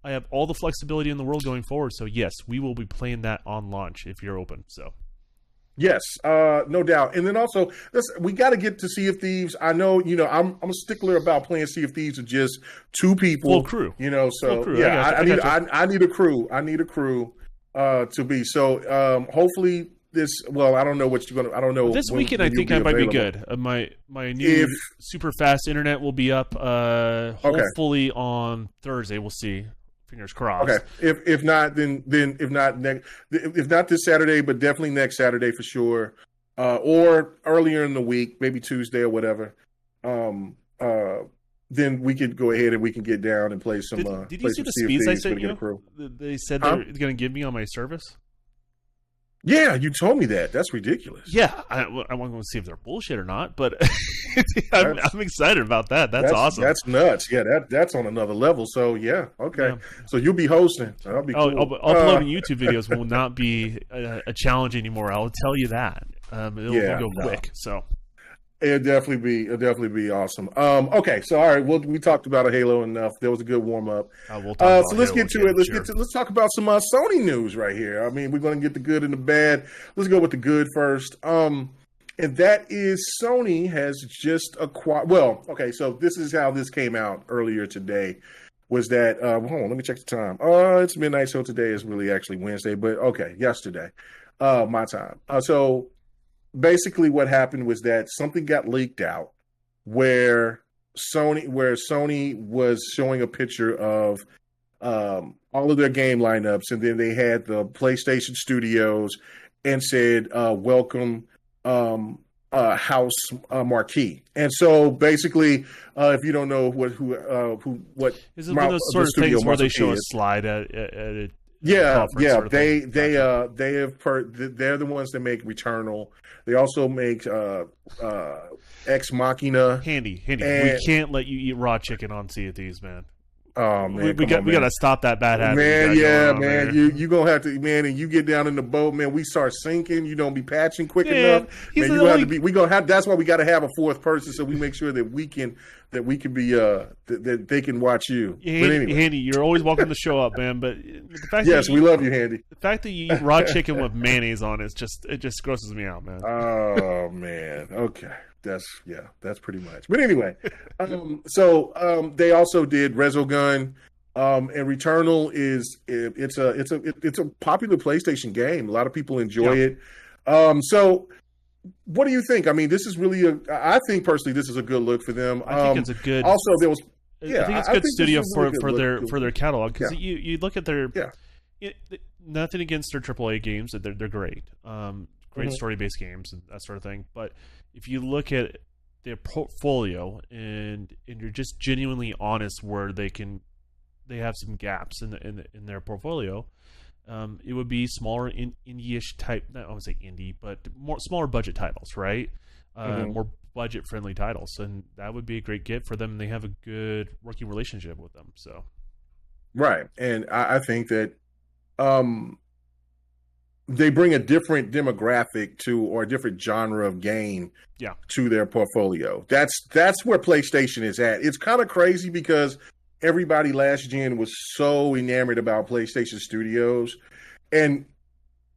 I have all the flexibility in the world going forward, so yes, we will be playing that on launch if you're open. So, yes, no doubt. And then also, we got to get to Sea of Thieves. I know, I'm a stickler about playing Sea of Thieves with just two people, full crew. So crew. Yeah, I need a crew. I need a crew to be. So, hopefully. I don't know what you're gonna. I don't know. This weekend, I think I might be good. My new super fast internet will be up. Hopefully on Thursday. We'll see. Fingers crossed. Okay. If not, then if not this Saturday, but definitely next Saturday for sure, or earlier in the week, maybe Tuesday or whatever. Then we could go ahead and we can get down and play some. Did you see the speeds I sent you? They said they're going to give me on my service. Yeah, you told me that. That's ridiculous. Yeah, I want to see if they're bullshit or not, but I'm excited about that. That's awesome. That's nuts. Yeah, that's on another level. So yeah, okay. Yeah. So you'll be hosting. That'll be cool. Uploading YouTube videos will not be a challenge anymore. I'll tell you that. It'll go quick. So. It'll definitely be awesome. Okay, so all right, we talked about a Halo enough. There was a good warm up. We'll talk about so let's get to it. Let's talk about some Sony news right here. I mean, we're going to get the good and the bad. Let's go with the good first. And that is Sony has just acquired. Well, okay, so this is how this came out earlier today. Was that hold on? Let me check the time. It's midnight, so today is really actually Wednesday. But okay, yesterday, my time. So. Basically, what happened was that something got leaked out where Sony was showing a picture of all of their game lineups, and then they had the PlayStation Studios and said, "Welcome, House Marquee." And so, basically, if you don't know what is it one of those sort of things where they show a slide at a Yeah. They're the ones that make Returnal. They also make Ex Machina. Handy. We can't let you eat raw chicken on Sea of Thieves, man. Oh man, we got to stop that bad habit. Man, yeah, man, you gonna have to, man. And you get down in the boat, man. We start sinking. You don't be patching quick enough. Man, you have to be. We gonna have. That's why we got to have a fourth person, so we make sure that we can be that they can watch you. Yeah, but anyway, Handy, you're always welcome to show up, man. But the fact we love you, Handy. The fact that you eat raw chicken with mayonnaise on it just grosses me out, man. Oh man, okay. That's pretty much. But anyway, so they also did Resogun, and Returnal it's a popular PlayStation game. A lot of people enjoy it. So what do you think? I mean, this is really I think personally this is a good look for them. I think it's a good. Also, there was. I think it's a good studio for their catalog because you look at their. Nothing against their AAA games; they're great. Great story-based games and that sort of thing. But if you look at their portfolio and you're just genuinely honest where they have some gaps in their portfolio, it would be smaller indie-ish type. I would say indie, but smaller budget titles, right? More budget-friendly titles, and that would be a great get for them. They have a good working relationship with them, so right. And I think that. They bring a different demographic or a different genre of game to their portfolio. That's where PlayStation is at. It's kind of crazy because everybody last gen was so enamored about PlayStation Studios, and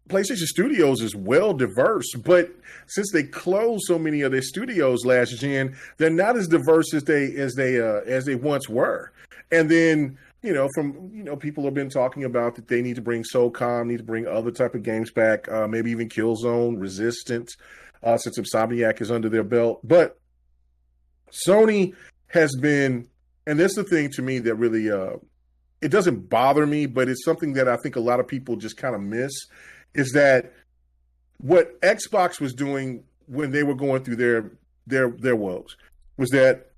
PlayStation Studios is well diverse, but since they closed so many of their studios last gen, they're not as diverse as they once were. And then people have been talking about that they need to bring SOCOM, need to bring other type of games back, maybe even Killzone, Resistance, since Insomniac is under their belt. But Sony has been, and that's the thing to me that really it doesn't bother me, but it's something that I think a lot of people just kind of miss, is that what Xbox was doing when they were going through their woes was that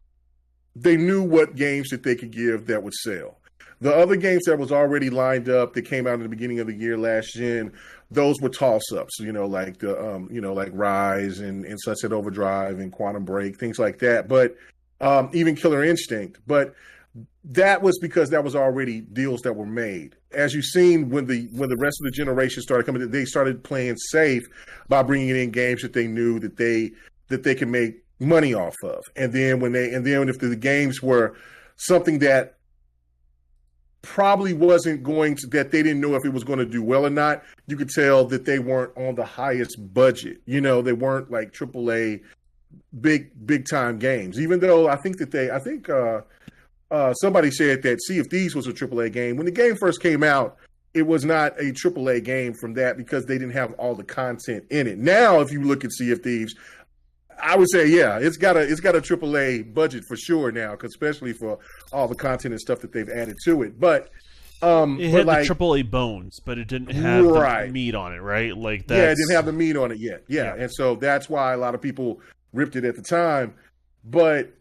they knew what games that they could give that would sell. The other games that was already lined up that came out in the beginning of the year last gen, those were toss-ups, like the like Rise and Sunset Overdrive and Quantum Break, things like that. But even Killer Instinct. But that was because that was already deals that were made. As you've seen, when the rest of the generation started coming, they started playing safe by bringing in games that they knew that they could make money off of. And then if the games were something that probably wasn't going to, that they didn't know if it was going to do well or not, you could tell that they weren't on the highest budget. They weren't like AAA big time games. Even though I think somebody said that Sea of Thieves was a AAA game. When the game first came out, it was not a AAA game from that because they didn't have all the content in it. Now, if you look at Sea of Thieves, I would say, yeah, it's got a AAA budget for sure now, especially for all the content and stuff that they've added to it. But it had the AAA bones, but it didn't have the meat on it, right? Like that. Yeah, it didn't have the meat on it yet. Yeah, and so that's why a lot of people ripped it at the time. But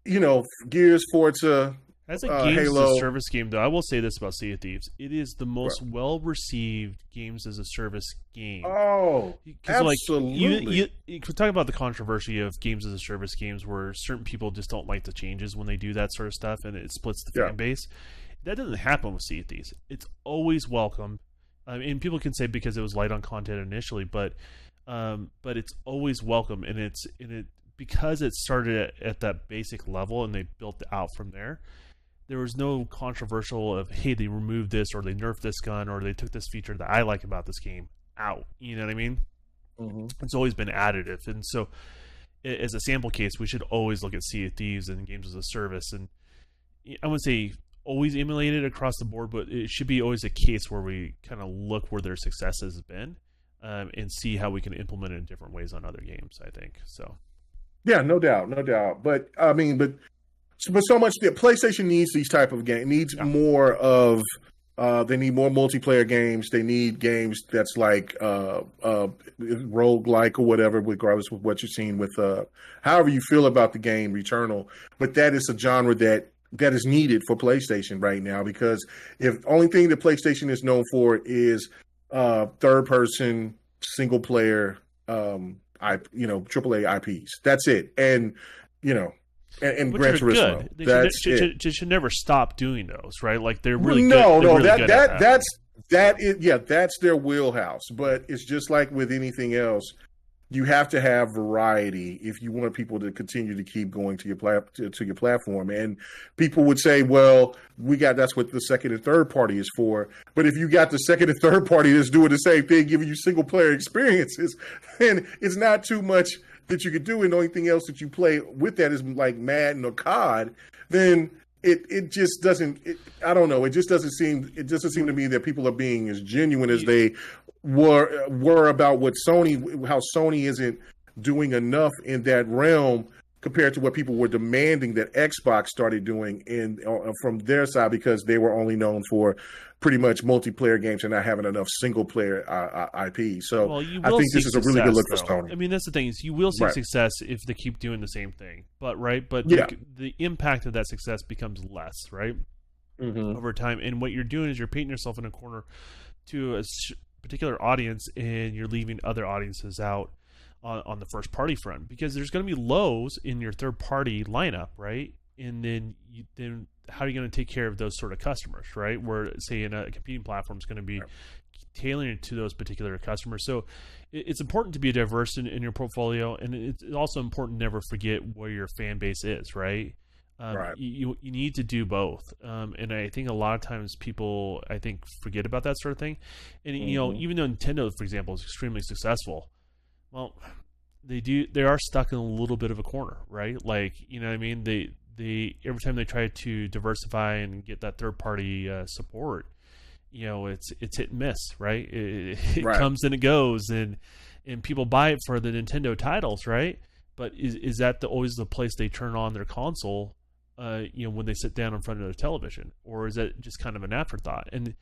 Gears, Forza, as a games as a service game, though, I will say this about Sea of Thieves: it is the most well-received games as a service game. Oh, absolutely! We're talking about the controversy of games as a service games, where certain people just don't like the changes when they do that sort of stuff, and it splits the fan base. That doesn't happen with Sea of Thieves. It's always welcome. And people can say because it was light on content initially, but it's always welcome, and it because it started at that basic level and they built it out from there. There was no controversial of, hey, they removed this or they nerfed this gun or they took this feature that I like about this game out. You know what I mean? Mm-hmm. It's always been additive. And so as a sample case, we should always look at Sea of Thieves and games as a service. And I wouldn't say always emulate it across the board, but it should be always a case where we kind of look where their success has been and see how we can implement it in different ways on other games, I think. So, yeah, no doubt. But I mean, but so much the PlayStation needs these type of games. Needs more of. They need more multiplayer games. They need games that's like roguelike or whatever, regardless of what you're seeing with. However you feel about the game Returnal, but that is a genre that is needed for PlayStation right now, because if only thing that PlayStation is known for is third person single player AAA IPs. That's it. And and Gran Turismo. They should never stop doing those, right? Like they're really good. No, that's their wheelhouse. But it's just like with anything else, you have to have variety if you want people to continue to keep going to your platform. And people would say, well, that's what the second and third party is for. But if you got the second and third party that's doing the same thing, giving you single player experiences, then it's not too much that you could do, and the only thing else that you play with that is like Madden or COD, then it just doesn't. I don't know. It doesn't seem to me that people are being as genuine as they were about what how Sony isn't doing enough in that realm compared to what people were demanding that Xbox started doing from their side, because they were only known for pretty much multiplayer games and not having enough single player IP. So I think this is a really good look for Sony. I mean, that's the thing, is you will see success if they keep doing the same thing. But the impact of that success becomes less, right? Mm-hmm. Over time. And what you're doing is you're painting yourself in a corner to a particular audience, and you're leaving other audiences out on the first party front, because there's going to be lows in your third party lineup, right? And then how are you going to take care of those sort of customers, right? Where, say, in a competing platform is going to be tailoring it to those particular customers. So it's important to be diverse in your portfolio, and it's also important to never forget where your fan base is, right? You need to do both, and I think a lot of times people, I think, forget about that sort of thing. And even though Nintendo, for example, is extremely successful, well, they are stuck in a little bit of a corner, right? Like, you know what I mean? They every time they try to diversify and get that third party support, it's hit and miss, right? It comes and it goes, and people buy it for the Nintendo titles, right? But is that always the place they turn on their console when they sit down in front of their television, or is that just kind of an afterthought? And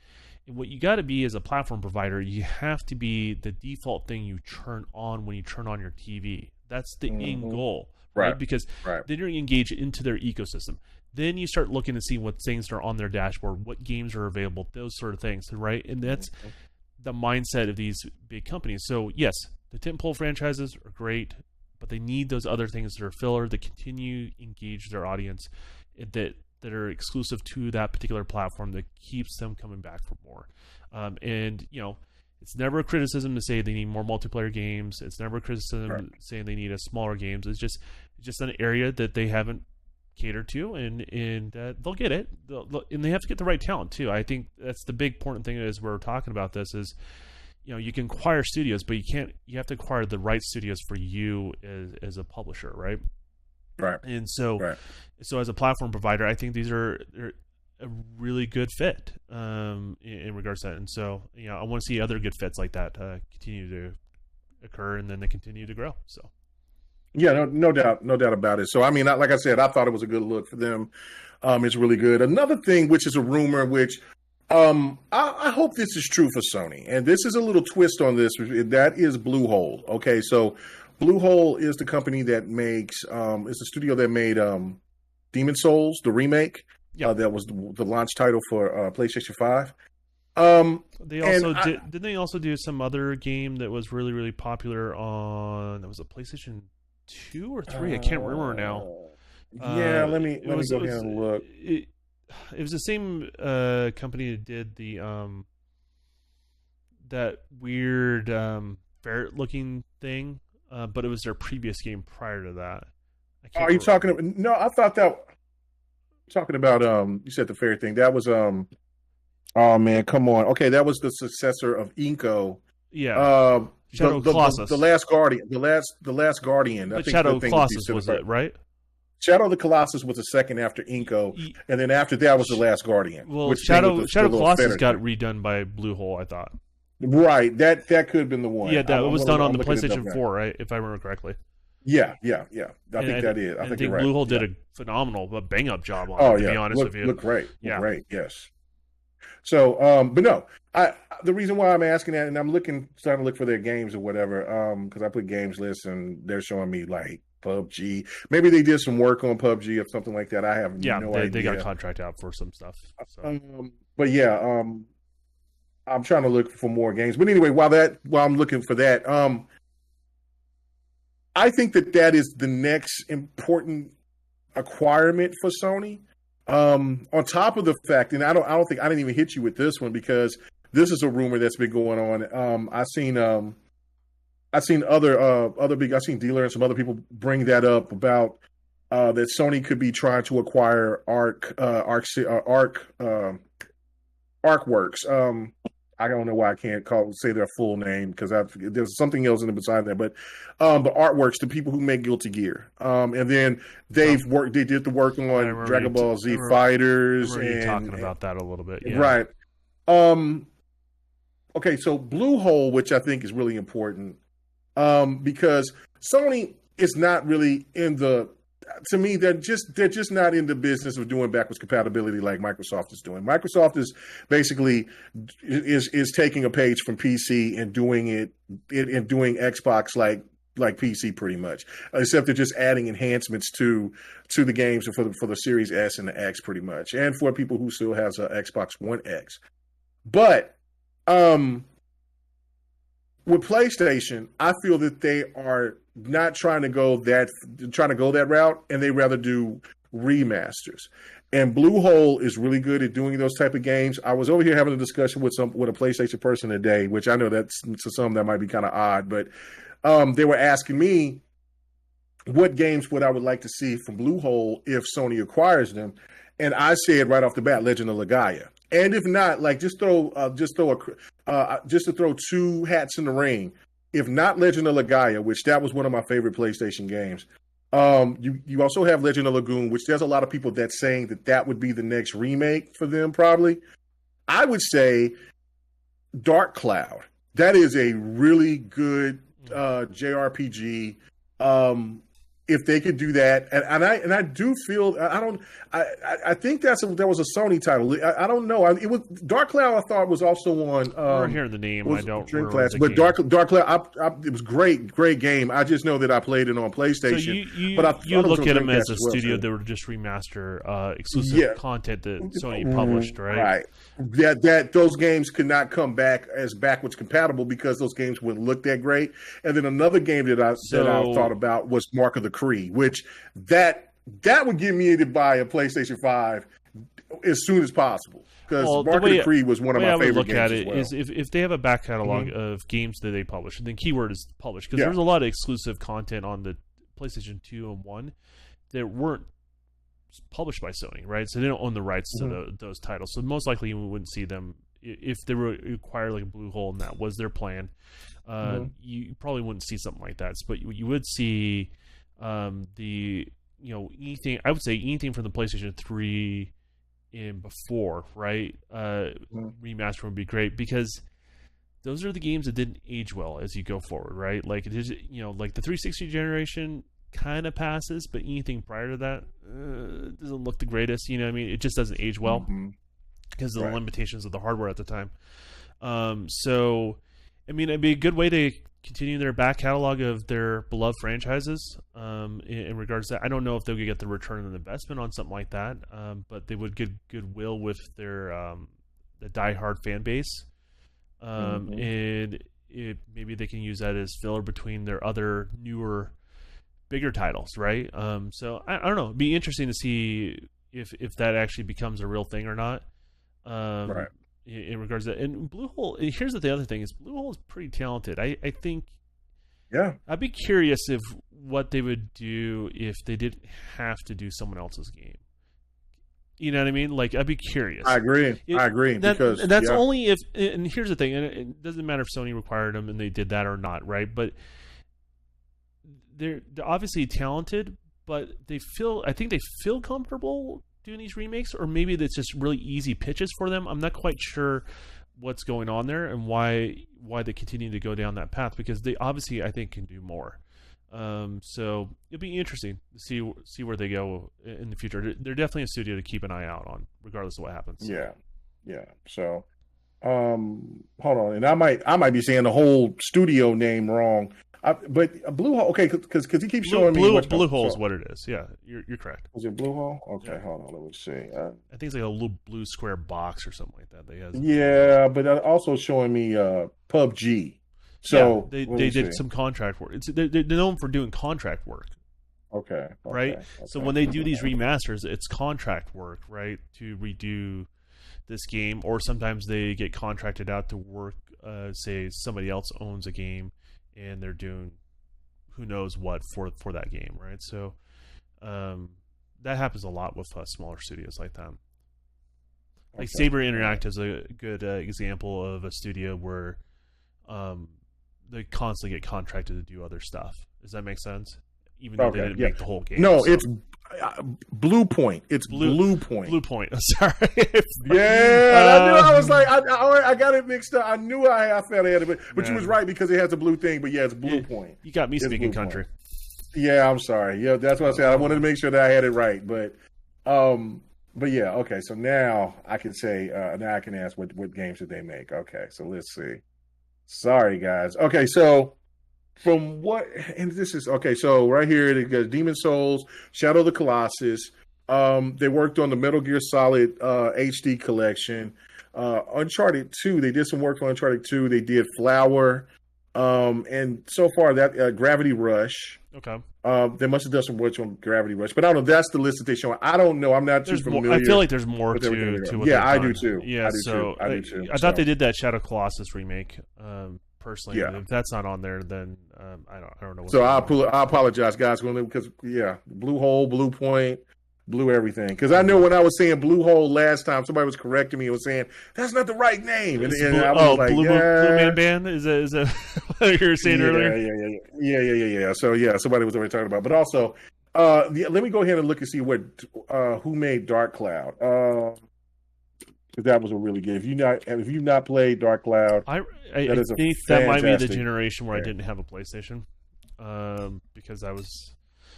what you got to be as a platform provider, you have to be the default thing you turn on when you turn on your TV. That's the end goal, right? Because then you're engaged into their ecosystem. Then you start looking to see what things are on their dashboard, what games are available, those sort of things, right? And that's the mindset of these big companies. So yes, the tentpole franchises are great, but they need those other things that are filler that continue to engage their audience, that are exclusive to that particular platform, that keeps them coming back for more. And it's never a criticism to say they need more multiplayer games. It's never a criticism saying they need a smaller games. It's just an area that they haven't catered to, and they'll get it. And they have to get the right talent too. I think that's the big important thing as we're talking about this is, you can acquire studios, but you have to acquire the right studios for you as a publisher, right? Right. And so as a platform provider, I think they're a really good fit in regards to that. And so, I want to see other good fits like that continue to occur, and then they continue to grow. So. Yeah, no doubt about it. So, I mean, like I said, I thought it was a good look for them. It's really good. Another thing, which is a rumor, which I hope this is true for Sony, and this is a little twist on this. That is Bluehole. Okay, so Bluehole is the company that makes, it's the studio that made Demon Souls, the remake. Yeah, that was the launch title for PlayStation 5. Didn't they also do some other game that was really, really popular on, that was a PlayStation 2 or 3? I can't remember now. Yeah, let me go ahead and look. It was the same company that did the that weird ferret-looking thing, but it was their previous game prior to that. Are you talking about? No, I thought that. Talking about you said the ferret thing. That was oh man, come on. Okay, that was the successor of Inko. Yeah. Shadow Colossus. The last Guardian. The last Guardian. But Shadow Colossus was it, right? Shadow of the Colossus was the second after Inko, and then after that was the Last Guardian. Well, Shadow Colossus got redone by Bluehole, I thought. Right, that could have been the one. Yeah, it was done on the PlayStation 4, right? If I remember correctly. Yeah. I think that is. I think you're right. Bluehole did a phenomenal, bang-up job on it, to be honest with you. Look great. Look great, yes. So, but no, the reason why I'm asking that, and I'm starting to look for their games or whatever, because I put games lists and they're showing me like PUBG. Maybe they did some work on PUBG or something like that. I have no idea. They got a contract out for some stuff. So. But yeah, I'm trying to look for more games. But anyway, while I'm looking for that, I think that is the next important acquirement for Sony. On top of the fact, and I didn't even hit you with this one because this is a rumor that's been going on. I've seen Dealer and some other people bring that up about that Sony could be trying to acquire ArcWorks. I don't know why I can't say their full name because there's something else in the beside that, but ArtWorks, the people who make Guilty Gear, and then they did the work on Dragon Ball Z Fighters, and talking about that a little bit, yeah. Right? Okay, so Bluehole, which I think is really important, because Sony is not really to me, they're just not in the business of doing backwards compatibility like Microsoft is doing. Microsoft is basically is taking a page from PC and doing it and doing Xbox like PC pretty much, except they're just adding enhancements to the games for the Series S and the X pretty much, and for people who still has a Xbox One X. But with PlayStation, I feel that they are not trying to go that route, and they rather do remasters. And Bluehole is really good at doing those type of games. I was over here having a discussion with a PlayStation person today, which I know that's to some that might be kind of odd, but they were asking me what games I would like to see from Bluehole if Sony acquires them, and I said right off the bat, Legend of Legaia. And if not, like just to throw two hats in the ring. If not Legend of Legaia, which that was one of my favorite PlayStation games, you also have Legend of Lagoon, which there's a lot of people that's saying that would be the next remake for them. Probably, I would say Dark Cloud. That is a really good JRPG. if they could do that, and I do feel I think that was a Sony title. I don't know. It was Dark Cloud. I thought was also on. We're hearing the name. I don't remember. But Dark Cloud. It was great game. I just know that I played it on PlayStation. So but you look at them as a studio that would just remaster exclusive content that Sony published, right? Right. That those games could not come back as backwards compatible because those games wouldn't look that great. And then another game that I thought about was Mark of the Kree, which that would get me to buy a PlayStation 5 as soon as possible. Because Mark of the Kree was one of my favorite games. The way I would look at it is if they have a back catalog of games that they publish, and then keyword is published, because there's a lot of exclusive content on the PlayStation 2 and 1 that weren't published by Sony, right? So they don't own the rights to those titles. So most likely we wouldn't see them if they were acquired like a Blue Hole, and that was their plan. You probably wouldn't see something like that, but you would see anything. I would say anything from the PlayStation 3 and before, right? Remaster would be great because those are the games that didn't age well as you go forward, right? Like it is, like the 360 generation kind of passes, but anything prior to that doesn't look the greatest. You know what I mean? It just doesn't age well because of the limitations of the hardware at the time. So, I mean, it'd be a good way to continue their back catalog of their beloved franchises. In regards to that, I don't know if they'll get the return on investment on something like that, but they would get goodwill with their the diehard fan base, and maybe they can use that as filler between their other newer, bigger titles, right? So I don't know. It'd be interesting to see if that actually becomes a real thing or not. Right. In regards to that. And Blue Hole, here's the other thing is Blue Hole is pretty talented. I think. Yeah. I'd be curious if what they would do if they didn't have to do someone else's game. You know what I mean? Like, I'd be curious. I agree. Because that's only if. And here's the thing, and it doesn't matter if Sony required them and they did that or not, right? But they're obviously talented, but I think they feel comfortable doing these remakes, or maybe that's just really easy pitches for them. I'm not quite sure what's going on there and why they continue to go down that path, because they obviously, I think, can do more. So it'll be interesting to see where they go in the future. They're definitely a studio to keep an eye out on, regardless of what happens. Yeah. So, hold on, and I might be saying the whole studio name wrong. But Blue Hole, okay, because he keeps showing me Blue Hole is what it is. Yeah, you're correct. Was it Blue Hole? Okay, yeah. Hold on, let me see. I think it's like a little blue square box or something like that. Yeah, but also showing me PUBG. So yeah, they did some contract work. They're known for doing contract work. Okay. Right. So when they do these remasters, it's contract work, right, to redo this game, or sometimes they get contracted out to work. Say somebody else owns a game, and they're doing who knows what for that game, right? So that happens a lot with smaller studios like that. Like Saber Interactive is a good example of a studio where they constantly get contracted to do other stuff. Does that make sense? Even though they didn't make the whole game. No, so. It's Blue Point. It's Blue Point. Blue Point. Sorry. Yeah, I knew. I was like, I got it mixed up. I knew I felt it, but you was right because it has a blue thing. But yeah, it's Blue Point. You got me speaking country. Yeah, I'm sorry. Yeah, that's what I said. I wanted to make sure that I had it right, but yeah. Okay, so now I can say now I can ask what games did they make? Okay, so let's see. Sorry, guys. Okay, so. From what, and this is, okay, so right here, it goes Demon Souls, Shadow of the Colossus. They worked on the Metal Gear Solid HD collection. Uncharted 2, they did some work on Uncharted 2. They did Flower. And so far, that Gravity Rush. Okay. They must have done some work on Gravity Rush. But I don't know, that's the list that they show. I don't know. I'm not too familiar. I feel like there's more to what I do too. Yeah, I do too. I thought they did that Shadow Colossus remake. Personally, if that's not on there, then I don't know. So I apologize, guys, because Blue Hole, Blue Point, Blue everything. Because I know when I was saying Blue Hole last time, somebody was correcting me and was saying that's not the right name. And I was like, Blue Man Band is that what you were saying earlier? Yeah. So somebody was already talking about. But also, let me go ahead and look and see who made Dark Cloud. That was a really good. If you've not played Dark Cloud, I think that might be the generation where I didn't have a PlayStation, because I was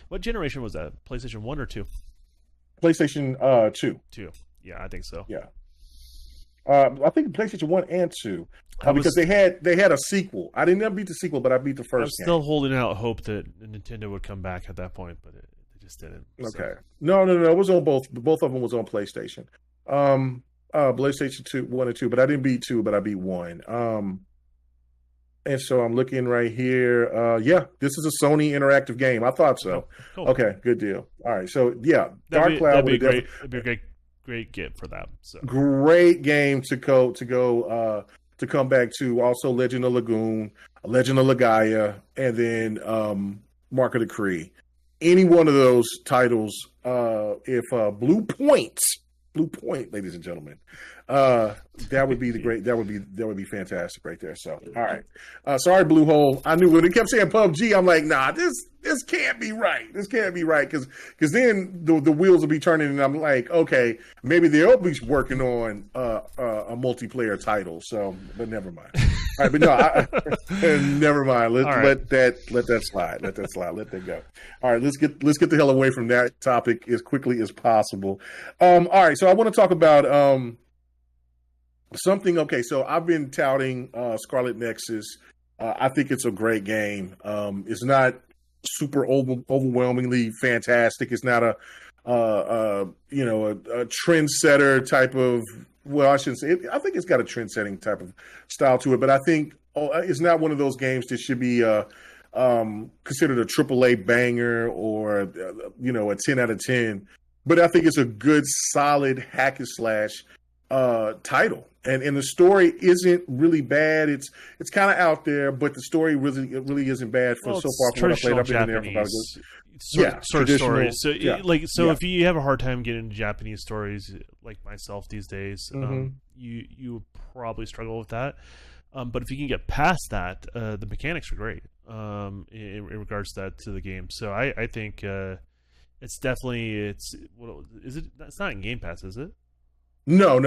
What generation was that? PlayStation 1 or 2? PlayStation 2. 2. Yeah, I think so. Yeah. I think PlayStation 1 and 2. Because they had a sequel. I didn't beat the sequel, but I beat the first game. I was still holding out hope that Nintendo would come back at that point, but they just didn't. Okay. So. No. It was on both. Both of them was on PlayStation. PlayStation 2, 1 and 2, but I didn't beat 2, but I beat 1. And so I'm looking right here. Yeah, this is a Sony interactive game. I thought so. Oh, cool. Okay, good deal. All right, so yeah, Dark Cloud would be great. It'd be a great get for that. So. Great game to come back to. Also, Legend of Lagoon, Legend of Legaia, and then Mark of the Cree. Any one of those titles, if Blue Point, ladies and gentlemen, that would be that would be fantastic right there. So, all right, sorry, Blue Hole. I knew when it kept saying PUBG, I'm like, nah, this can't be right. This can't be right because then the wheels will be turning, and I'm like, okay, maybe they'll be working on a multiplayer title. So, but never mind. All right, but no, never mind. Let that slide. Let that slide. Let that go. All right, let's get the hell away from that topic as quickly as possible. All right, so I want to talk about something. Okay, so I've been touting Scarlet Nexus. I think it's a great game. It's not super overwhelmingly fantastic. It's not a trendsetter type of. Well, I shouldn't say it. I think it's got a trend-setting type of style to it, but I think it's not one of those games that should be considered a AAA banger or a 10 out of 10. But I think it's a good, solid hack and slash title, and the story isn't really bad. It's kind of out there, but the story really isn't bad so far from what I played. I've been there for about a good. Stories. So, if you have a hard time getting into Japanese stories, like myself these days, you would probably struggle with that. But if you can get past that, the mechanics are great in regards to the game. So I think it's definitely it's not in Game Pass, is it? No.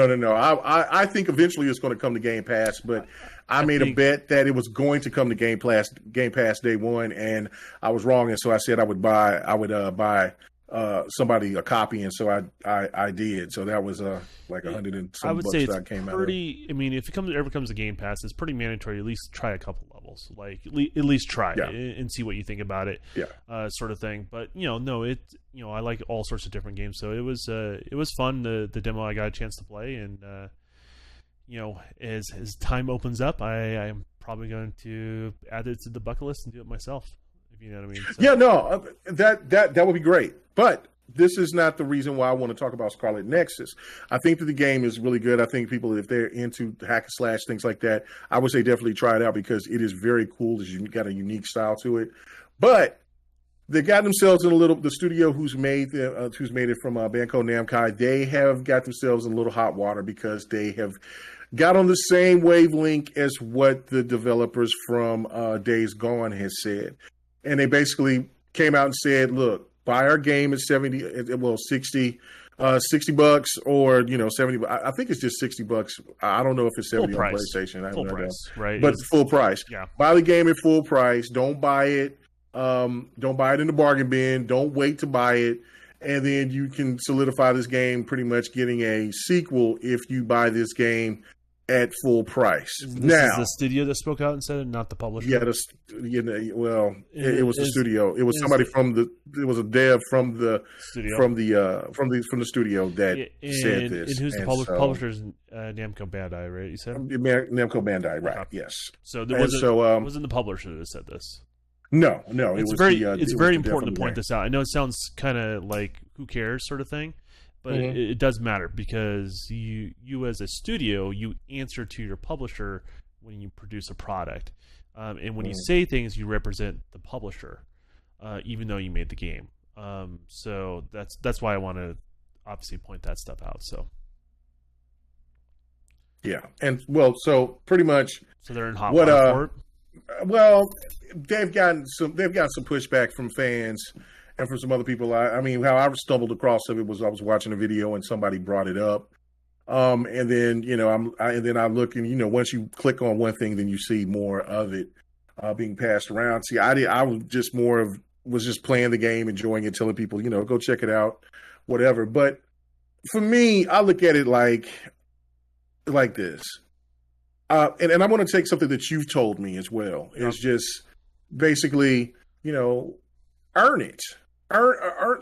I think eventually it's going to come to Game Pass, but I made a bet that it was going to come to Game Pass day one, and I was wrong, and so I said I would buy somebody a copy, and so I did. So that was like $100 and some bucks that came out. I mean, if it ever comes to Game Pass, it's pretty mandatory. At least try a couple levels, like at least try it and see what you think about it, sort of thing. But I like all sorts of different games, so it was fun. The demo I got a chance to play, and as time opens up, I'm probably going to add it to the bucket list and do it myself. If you know what I mean. So. Yeah, no, that would be great. But this is not the reason why I want to talk about Scarlet Nexus. I think that the game is really good. I think people, if they're into hack and slash, things like that, I would say definitely try it out because it is very cool. It's got a unique style to it. But they got themselves in the studio who's made it from Banco Namco. They have got themselves in a little hot water because they have got on the same wavelength as what the developers from Days Gone has said. And they basically came out and said, look, buy our game at $60 $60 or 70. I think it's just $60. I don't know if it's 70 on PlayStation. I have full no price, idea. Right? But full price. Yeah. Buy the game at full price. Don't buy it. Don't buy it in the bargain bin. Don't wait to buy it. And then you can solidify this game pretty much getting a sequel if you buy this game at full price. This is the studio that spoke out and said it, not the publisher. Yeah, it was the studio. It was somebody it was a dev from the studio. from the studio that said this. And who's the publisher's Namco Bandai, right? You said Namco Bandai, right? Yes. So there wasn't the publisher that said this. No. It's very important to point this out. I know it sounds kind of like who cares sort of thing. But it does matter because you as a studio, you answer to your publisher when you produce a product. And when you say things, you represent the publisher, even though you made the game. So that's why I want to obviously point that stuff out. So yeah, and so pretty much. So they're in hot water for it? Well, they've gotten some pushback from fans. And for some other people, how I stumbled across it was I was watching a video and somebody brought it up, and then I look and once you click on one thing, then you see more of it being passed around. See, I was just more of was just playing the game, enjoying it, telling people, go check it out, whatever. But for me, I look at it like this. And I want to take something that you've told me as well. Is just basically, earn it.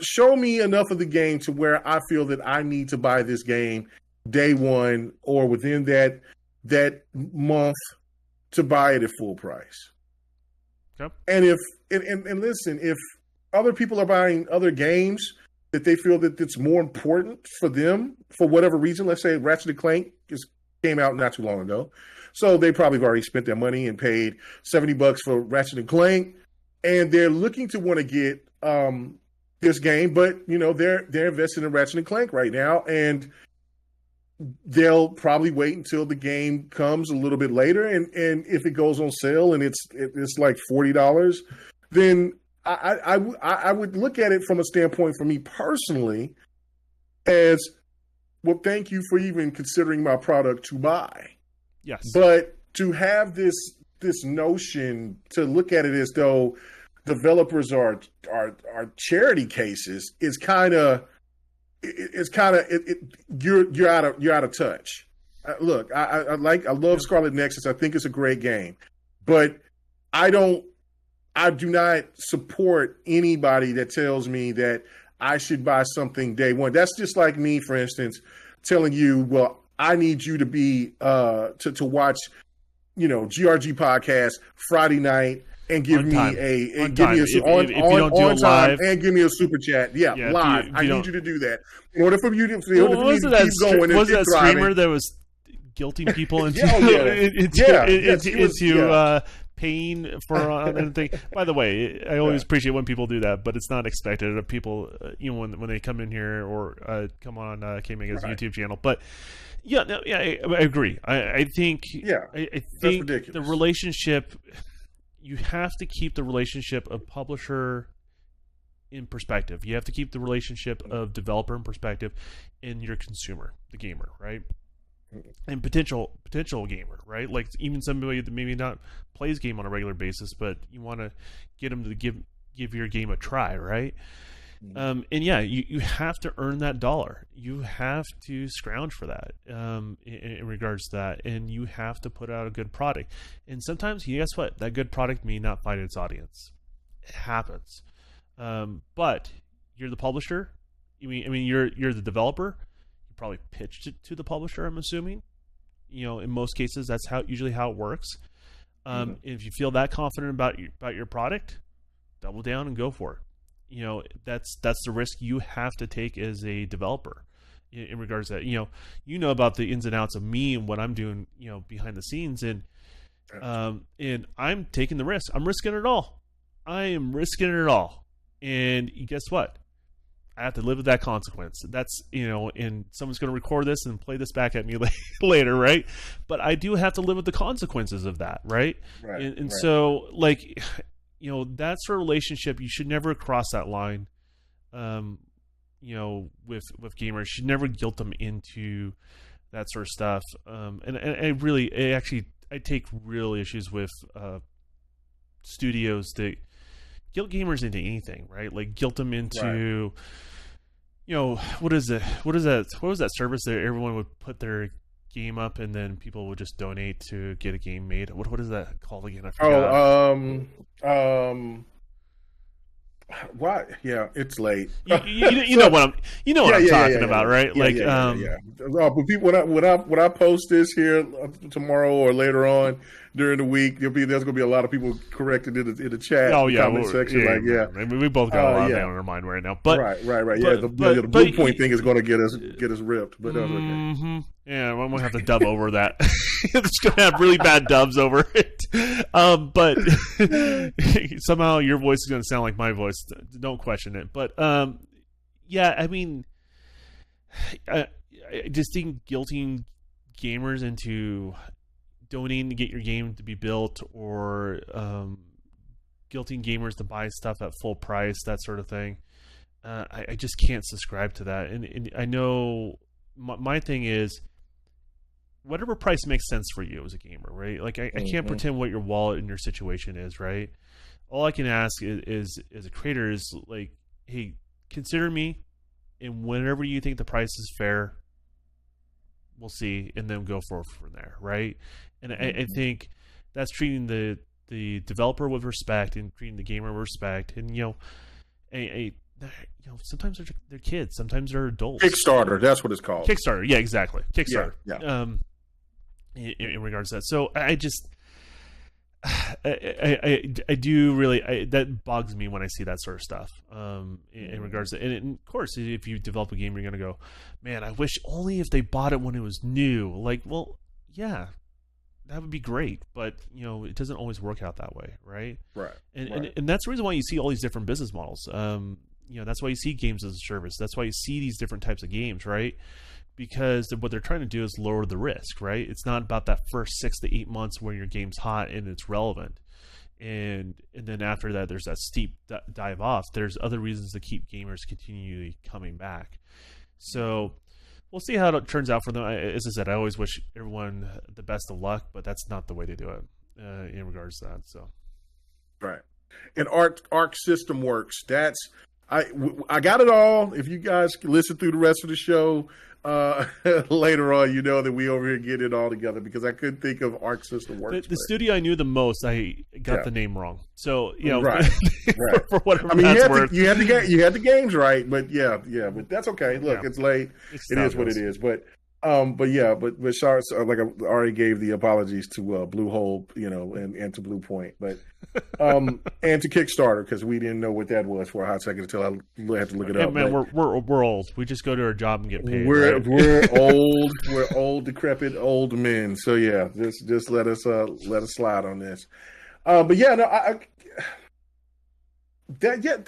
Show me enough of the game to where I feel that I need to buy this game day one or within that month to buy it at full price. Yep. And and listen, if other people are buying other games that they feel that it's more important for them for whatever reason, let's say Ratchet & Clank came out not too long ago, so they probably have already spent their money and paid $70 for Ratchet & Clank, and they're looking to want to get this game, but they're invested in Ratchet & Clank right now, and they'll probably wait until the game comes a little bit later, and if it goes on sale and it's like $40, then I would look at it from a standpoint for me personally as, well, thank you for even considering my product to buy. Yes. But to have this notion to look at it as though developers are charity cases is kind of you're out of touch. Look, I love Scarlet Nexus. I think it's a great game, but I do not support anybody that tells me that I should buy something day one. That's just like me, for instance, telling you, well, I need you to be to watch, GRG podcast Friday night and give me on time and give me a super chat. Yeah, live. I need you to do that in order for you to keep going. Was that streamer that was guilting people into paying for anything? By the way, I always appreciate when people do that, but it's not expected of people, when they come in here or come on KMEGA's YouTube channel. But I agree. I think I think the relationship. You have to keep the relationship of publisher in perspective. You have to keep the relationship of developer in perspective, and your consumer, the gamer, right? And potential gamer, right? Like even somebody that maybe not plays game on a regular basis, but you want to get them to give your game a try, right? And you have to earn that dollar. You have to scrounge for that in regards to that, and you have to put out a good product. And sometimes, guess what? That good product may not find its audience. It happens. But you're the publisher. I mean, you're the developer. You probably pitched it to the publisher, I'm assuming. In most cases, that's usually how it works. If you feel that confident about your product, double down and go for it. That's the risk you have to take as a developer in regards to that. About the ins and outs of me and what I'm doing, behind the scenes, and I'm taking the risk. I'm risking it all. I am risking it all. And guess what? I have to live with that consequence. That's, and someone's going to record this and play this back at me later, right? But I do have to live with the consequences of that, right? And so, like, that sort of relationship, you should never cross that line, with gamers. You should never guilt them into that sort of stuff. And I take real issues with studios that guilt gamers into anything, right? Like guilt them into, what was that service that everyone would put their game up and then people would just donate to get a game made? What is that called again? I forgot. What? Yeah, it's late. You know what I'm talking about, right? But people, when I post this here tomorrow or later on during the week, there's going to be a lot of people corrected in the chat. Comment section. I mean, we both got a lot of that on our mind right now. But right. The blue point thing is going to get us ripped. But that's okay. Yeah, I'm gonna have to dub over that. It's gonna have really bad dubs over it. But somehow your voice is gonna sound like my voice. Don't question it. But I mean, I just think guilting gamers into donating to get your game to be built, or guilting gamers to buy stuff at full price, that sort of thing. I just can't subscribe to that. And I know my thing is, whatever price makes sense for you as a gamer, right? Like I can't pretend what your wallet and your situation is, right? all I can ask is as a creator is like, hey, consider me, and whenever you think the price is fair, we'll see, and then go forward from there, right? And I think that's treating the developer with respect and treating the gamer with respect, and sometimes they're kids, sometimes they're adults. Kickstarter, that's what it's called. Kickstarter, yeah, exactly. Kickstarter. Yeah. In regards to that, so I just. I do really that bogs me when I see that sort of stuff in regards to, and of course if you develop a game you're gonna go, man, I wish only if they bought it when it was new. Like, well, yeah, that would be great, but it doesn't always work out that way, right? And that's the reason why you see all these different business models. That's why you see games as a service. That's why you see these different types of games, right? Because what they're trying to do is lower the risk, right? It's not about that first 6 to 8 months when your game's hot and it's relevant, and then after that there's that steep dive off. There's other reasons to keep gamers continually coming back. So we'll see how it turns out for them. As I said, I always wish everyone the best of luck, but that's not the way they do it in regards to that. So right, and Arc System Works. That's I got it all. If you guys listen through the rest of the show. Later on, that we over here get it all together because I couldn't think of Arc System Works. The studio I knew the most, I got the name wrong. So right. For whatever you had the games right, but but that's okay. Look, it's late. It is what it is. But sorry, like I already gave the apologies to Bluehole, and to Blue Point, but and to Kickstarter because we didn't know what that was for a hot second until I had to look it up. Man, we're old. We just go to our job and get paid. We're old. We're old, decrepit, old men. So yeah, just let us slide on this. But yeah, no,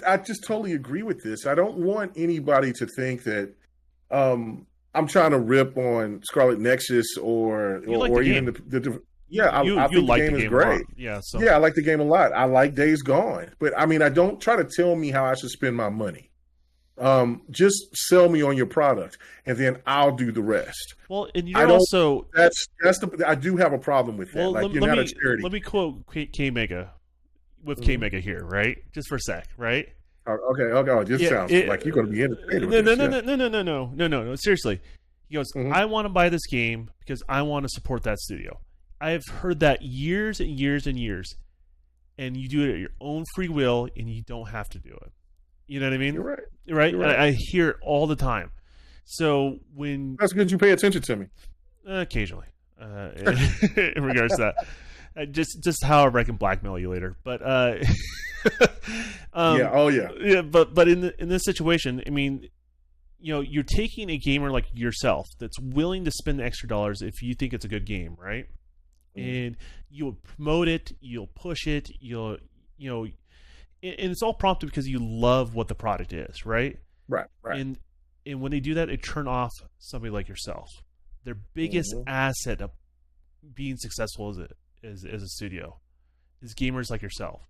I just totally agree with this. I don't want anybody to think that I'm trying to rip on Scarlet Nexus or even the I think the game is great. I like the game a lot. I like Days Gone, but I mean, I don't try to tell me how I should spend my money. Just sell me on your product, and then I'll do the rest. Well, and I do have a problem with that. Well, like you're not a charity. Let me quote KMEGA with KMEGA here, right? Just for a sec, right? Okay. Oh, this sounds like you're going to be entertained. No. Seriously, he goes, I want to buy this game because I want to support that studio. I've heard that years and years and years, and you do it at your own free will, and you don't have to do it. You know what I mean? You're right. Right? You're right. I hear it all the time. So when that's good, you pay attention to me occasionally in regards to that. Just however I can blackmail you later, but but in this situation, I mean, you're taking a gamer like yourself that's willing to spend the extra dollars if you think it's a good game, right? And you'll promote it, you'll push it, and it's all prompted because you love what the product is, right? Right. And when they do that, they turn off somebody like yourself. Their biggest asset of being successful as a studio is gamers like yourself,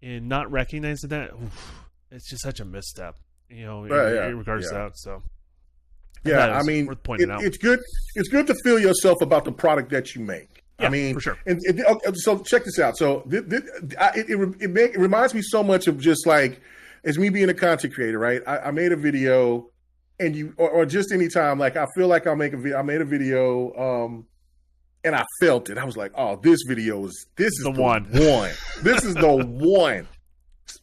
and not recognizing that, it's just such a misstep, in regards to that. So I mean, worth pointing out. It's good to feel yourself about the product that you make. Yeah, I mean, for sure. And so check this out. So it reminds me so much of just like as me being a content creator, right? I made a video, and or just any time, like I feel like I made a video, and I felt it. I was like, oh, this is the one. This is the one.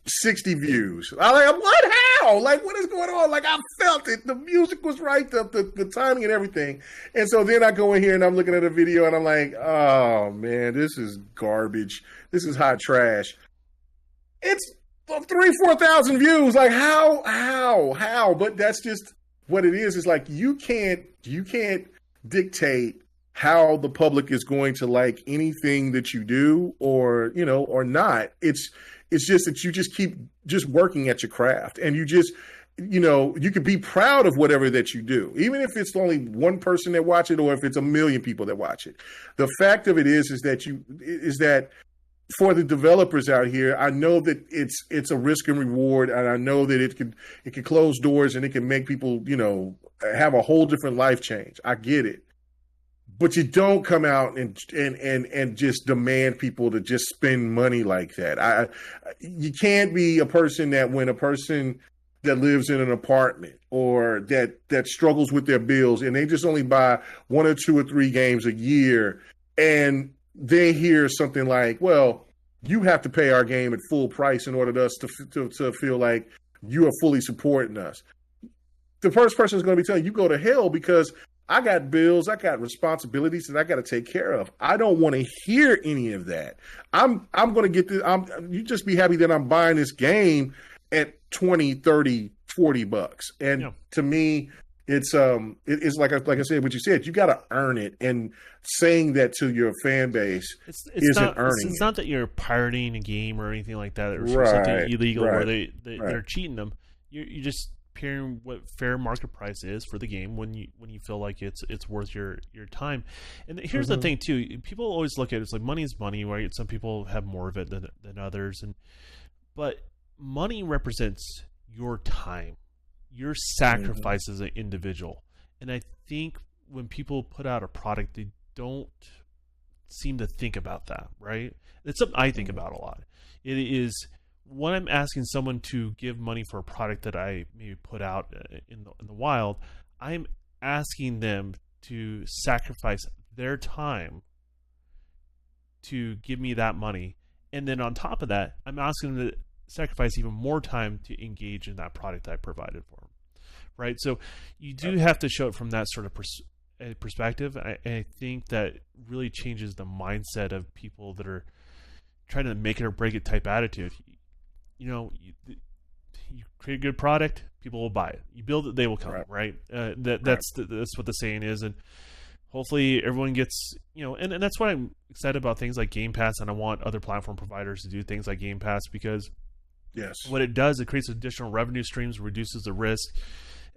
60 views. I'm like, what? How? Like, what is going on? Like, I felt it. The music was right, the timing and everything. And so then I go in here and I'm looking at a video and I'm like, oh man, this is garbage. This is hot trash. It's 3,000-4,000 views. Like, how? But that's just what it is. It's like you can't dictate how the public is going to like anything that you do or not. It's just that you just keep just working at your craft, and you just, you can be proud of whatever that you do, even if it's only one person that watch it or if it's 1 million people that watch it. The fact of it is that for the developers out here, I know that it's a risk and reward, and I know that it can close doors and it can make people, have a whole different life change. I get it. but you don't come out and just demand people to just spend money like that. You can't be a person that when a person that lives in an apartment or that struggles with their bills and they just only buy 1 or 2 or 3 games a year, and they hear something like, well, you have to pay our game at full price in order for us to feel like you are fully supporting us. The first person is going to be telling you go to hell, because I got bills, I got responsibilities that I got to take care of. I don't want to hear any of that. I'm going to get this. You just be happy that I'm buying this game at 20, 30, 40 bucks. And to me, it's like I said, what you said, you got to earn it. And saying that to your fan base isn't earning. It's not that you're pirating a game or anything like that, or something illegal where they're cheating them. You're just paying what fair market price is for the game when you feel like it's worth your time. And here's the thing too: people always look at it's like money is money, right? Some people have more of it than others, but money represents your time, your sacrifice as an individual. And I think when people put out a product, they don't seem to think about that, right? It's something I think about a lot. It is when I'm asking someone to give money for a product that I maybe put out in the wild, I'm asking them to sacrifice their time to give me that money. And then on top of that, I'm asking them to sacrifice even more time to engage in that product that I provided for them, right? So you do have to show it from that sort of perspective. I think that really changes the mindset of people that are trying to make it or break it type attitude. You create a good product, people will buy it. You build it, they will come, right? That's what the saying is, and hopefully everyone gets, and that's why I'm excited about things like Game Pass, and I want other platform providers to do things like Game Pass, because what it does, it creates additional revenue streams, reduces the risk,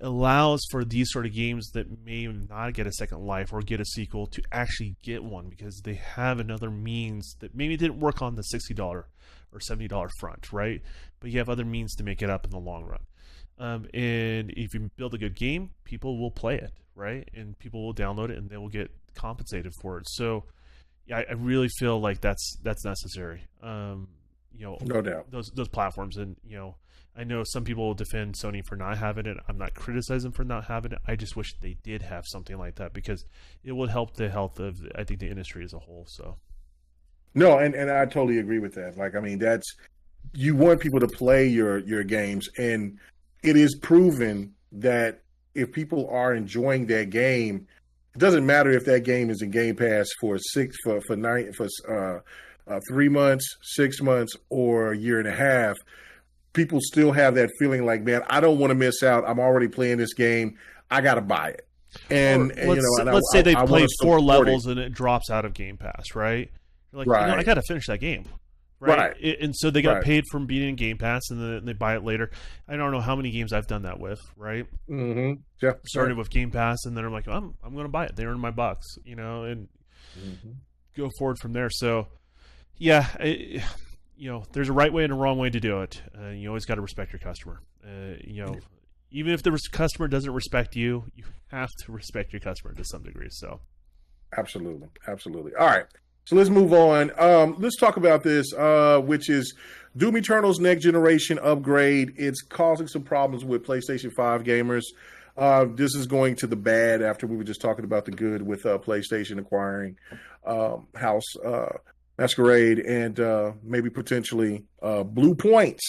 allows for these sort of games that may not get a second life or get a sequel to actually get one, because they have another means that maybe didn't work on the $60 or $70 front, right? But you have other means to make it up in the long run. And if you build a good game, people will play it, right? And people will download it and they will get compensated for it. So yeah, I really feel like that's necessary. No doubt. Those platforms, and I know some people will defend Sony for not having it. I'm not criticizing for not having it. I just wish they did have something like that, because it would help the health of, I think, the industry as a whole. So no, and I totally agree with that. Like, I mean, you want people to play your games, and it is proven that if people are enjoying that game, it doesn't matter if that game is in Game Pass for 3 months, 6 months, or a year and a half. People still have that feeling like, man, I don't want to miss out. I'm already playing this game. I got to buy it. And let's say they played 4 levels and it drops out of Game Pass, right? You're like, I got to finish that game, right? And so they got paid from being in Game Pass, and then they buy it later. I don't know how many games I've done that with, right? Mm-hmm. Yeah. Started with Game Pass, and then I'm like, I'm going to buy it. They earn my bucks, and go forward from there. So, yeah, there's a right way and a wrong way to do it. You always got to respect your customer. Even if the customer doesn't respect you, you have to respect your customer to some degree. So, absolutely. All right. So let's move on. Let's talk about this, which is Doom Eternal's next generation upgrade. It's causing some problems with PlayStation 5 gamers. This is going to the bad after we were just talking about the good with PlayStation acquiring House Masquerade and maybe potentially Blue Point.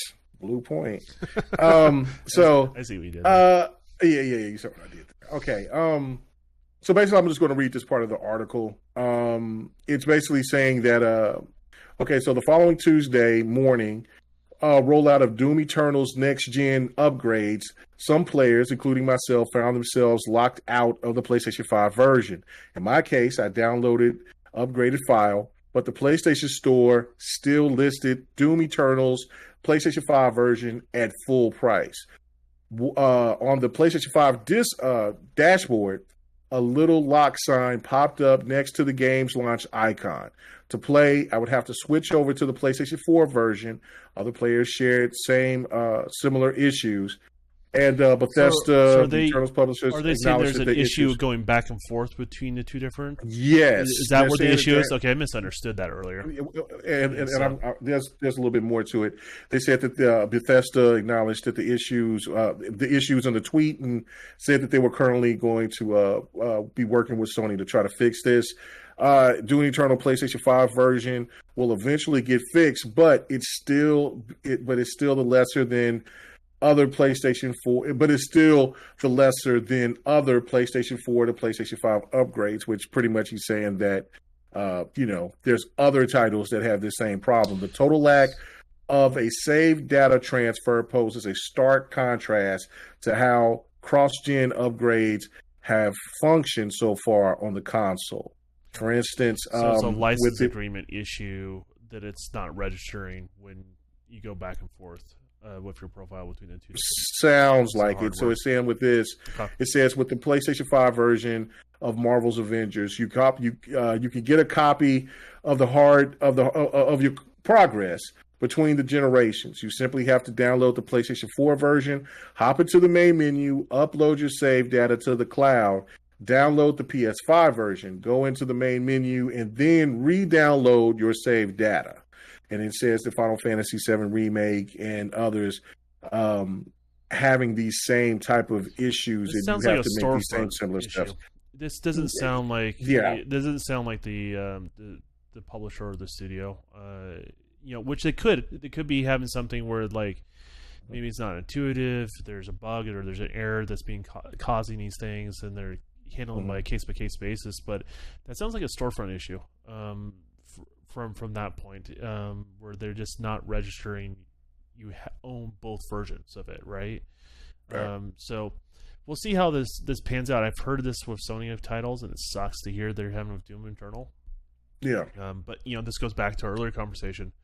So I see what you did. Yeah. You saw what I did. Okay. So basically, I'm just going to read this part of the article. It's basically saying that, so the following Tuesday morning, rollout of Doom Eternal's next-gen upgrades, some players, including myself, found themselves locked out of the PlayStation 5 version. In my case, I downloaded upgraded file, but the PlayStation Store still listed Doom Eternal's PlayStation 5 version at full price. On the PlayStation 5 dashboard, a little lock sign popped up next to the game's launch icon. To play, I would have to switch over to the PlayStation 4 version. Other players shared similar issues. And Bethesda, so the Eternals publishers, are they saying there's an issue going back and forth between the two different? Yes, is that what the issue is? Okay, I misunderstood that earlier. And there's a little bit more to it. They said that Bethesda acknowledged that the issues in the tweet, and said that they were currently going to be working with Sony to try to fix this. Doing Eternal PlayStation 5 version will eventually get fixed, but it's still the lesser than other PlayStation 4, but it's still the lesser than other PlayStation 4 to PlayStation 5 upgrades, which pretty much he's saying that, there's other titles that have the same problem. The total lack of a save data transfer poses a stark contrast to how cross-gen upgrades have functioned so far on the console. For instance, so it's a license agreement issue that it's not registering when you go back and forth. With your profile between the two. Sounds like it. So it's saying with this, it says with the PlayStation 5 version of Marvel's Avengers, you can get a copy of of your progress between the generations. You simply have to download the PlayStation 4 version, hop into the main menu, upload your save data to the cloud, download the PS5 version, go into the main menu, and then re-download your save data. And it says the Final Fantasy VII Remake and others having these same type of issues, and you have to make these same similar steps. This doesn't sound like it doesn't sound like the publisher or the studio. Which they could be having something where like maybe it's not intuitive. There's a bug or there's an error that's being causing these things, and they're handling by a case by case basis. But that sounds like a storefront issue. From that point, where they're just not registering you own both versions of it, right? So we'll see how this pans out. I've heard this with Sony titles, and it sucks to hear they're having with Doom Eternal. Yeah. But this goes back to our earlier conversation,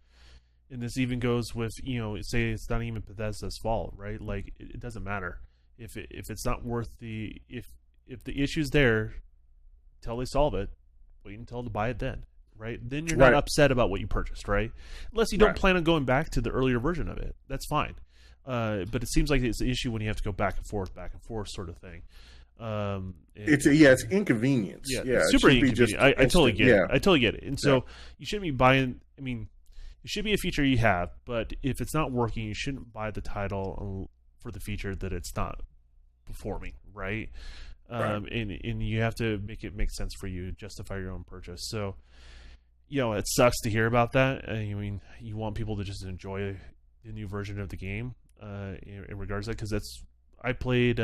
and this even goes with say it's not even Bethesda's fault, right? Like it doesn't matter if it's not worth if the issue's there, till they solve it, wait until to buy it then. Right, then you're not upset about what you purchased, right? Unless you don't plan on going back to the earlier version of it, that's fine. But it seems like it's an issue when you have to go back and forth, sort of thing. It's inconvenience. Yeah, it's super inconvenient. I totally get it. I totally get it. And so you shouldn't be buying. I mean, it should be a feature you have, but if it's not working, you shouldn't buy the title for the feature that it's not performing, right? And you have to make it make sense for you, justify your own purchase. So. It sucks to hear about that. I mean, you want people to just enjoy the new version of the game in regards to that, because I played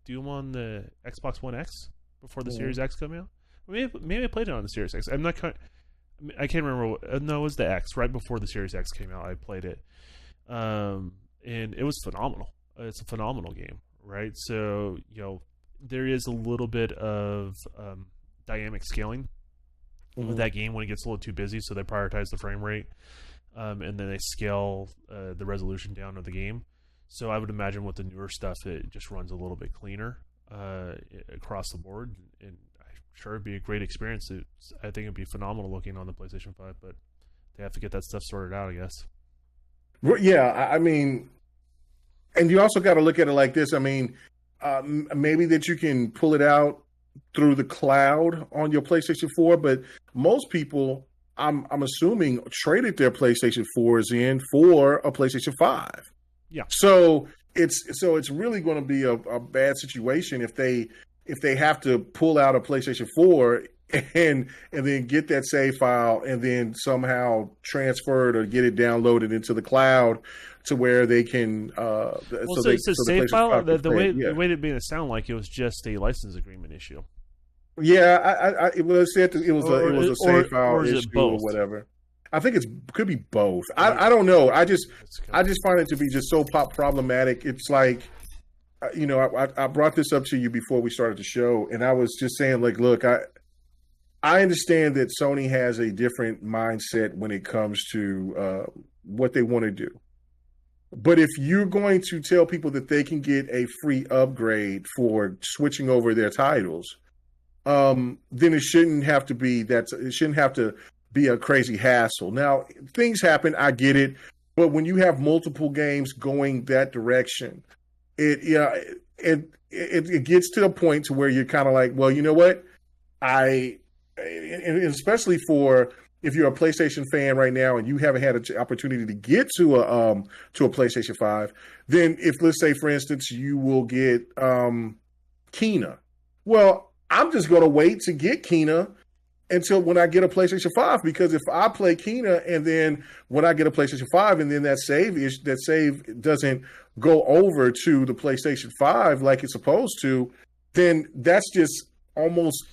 Doom on the Xbox One X before the Series X came out. Maybe I played it on the Series X. I can't remember. No, it was the X. Right before the Series X came out, I played it, and it was phenomenal. It's a phenomenal game, right? So there is a little bit of dynamic scaling with that game when it gets a little too busy, so they prioritize the frame rate, and then they scale the resolution down of the game. So I would imagine with the newer stuff, it just runs a little bit cleaner across the board, and I'm sure it'd be a great experience. I think it'd be phenomenal looking on the PlayStation 5, but they have to get that stuff sorted out, I guess. Yeah, I mean, and you also got to look at it like this. I mean, maybe that you can pull it out through the cloud on your PlayStation 4, but most people, I'm assuming, traded their PlayStation 4s in for a PlayStation 5. Yeah. So it's really going to be a bad situation if they have to pull out a PlayStation 4 and then get that save file and then somehow transfer it or get it downloaded into the cloud to where they can. It's a save file. The way it made it sound like it was just a license agreement issue. Yeah, it said it was a save file issue or whatever. I think it could be both. I don't know. I just find it to be just so problematic. It's like, I brought this up to you before we started the show, and I was just saying, like, look, I understand that Sony has a different mindset when it comes to what they want to do. But if you're going to tell people that they can get a free upgrade for switching over their titles, then it shouldn't have to be it shouldn't have to be a crazy hassle. Now, things happen, I get it, but when you have multiple games going that direction, it gets to a point to where you're kind of like, well, you know what, and especially for if you're a PlayStation fan right now and you haven't had an opportunity to get to a PlayStation 5, then if, let's say, for instance, you will get Kena. Well, I'm just going to wait to get Kena until when I get a PlayStation 5, because if I play Kena and then when I get a PlayStation 5 and then that save doesn't go over to the PlayStation 5 like it's supposed to, then that's just almost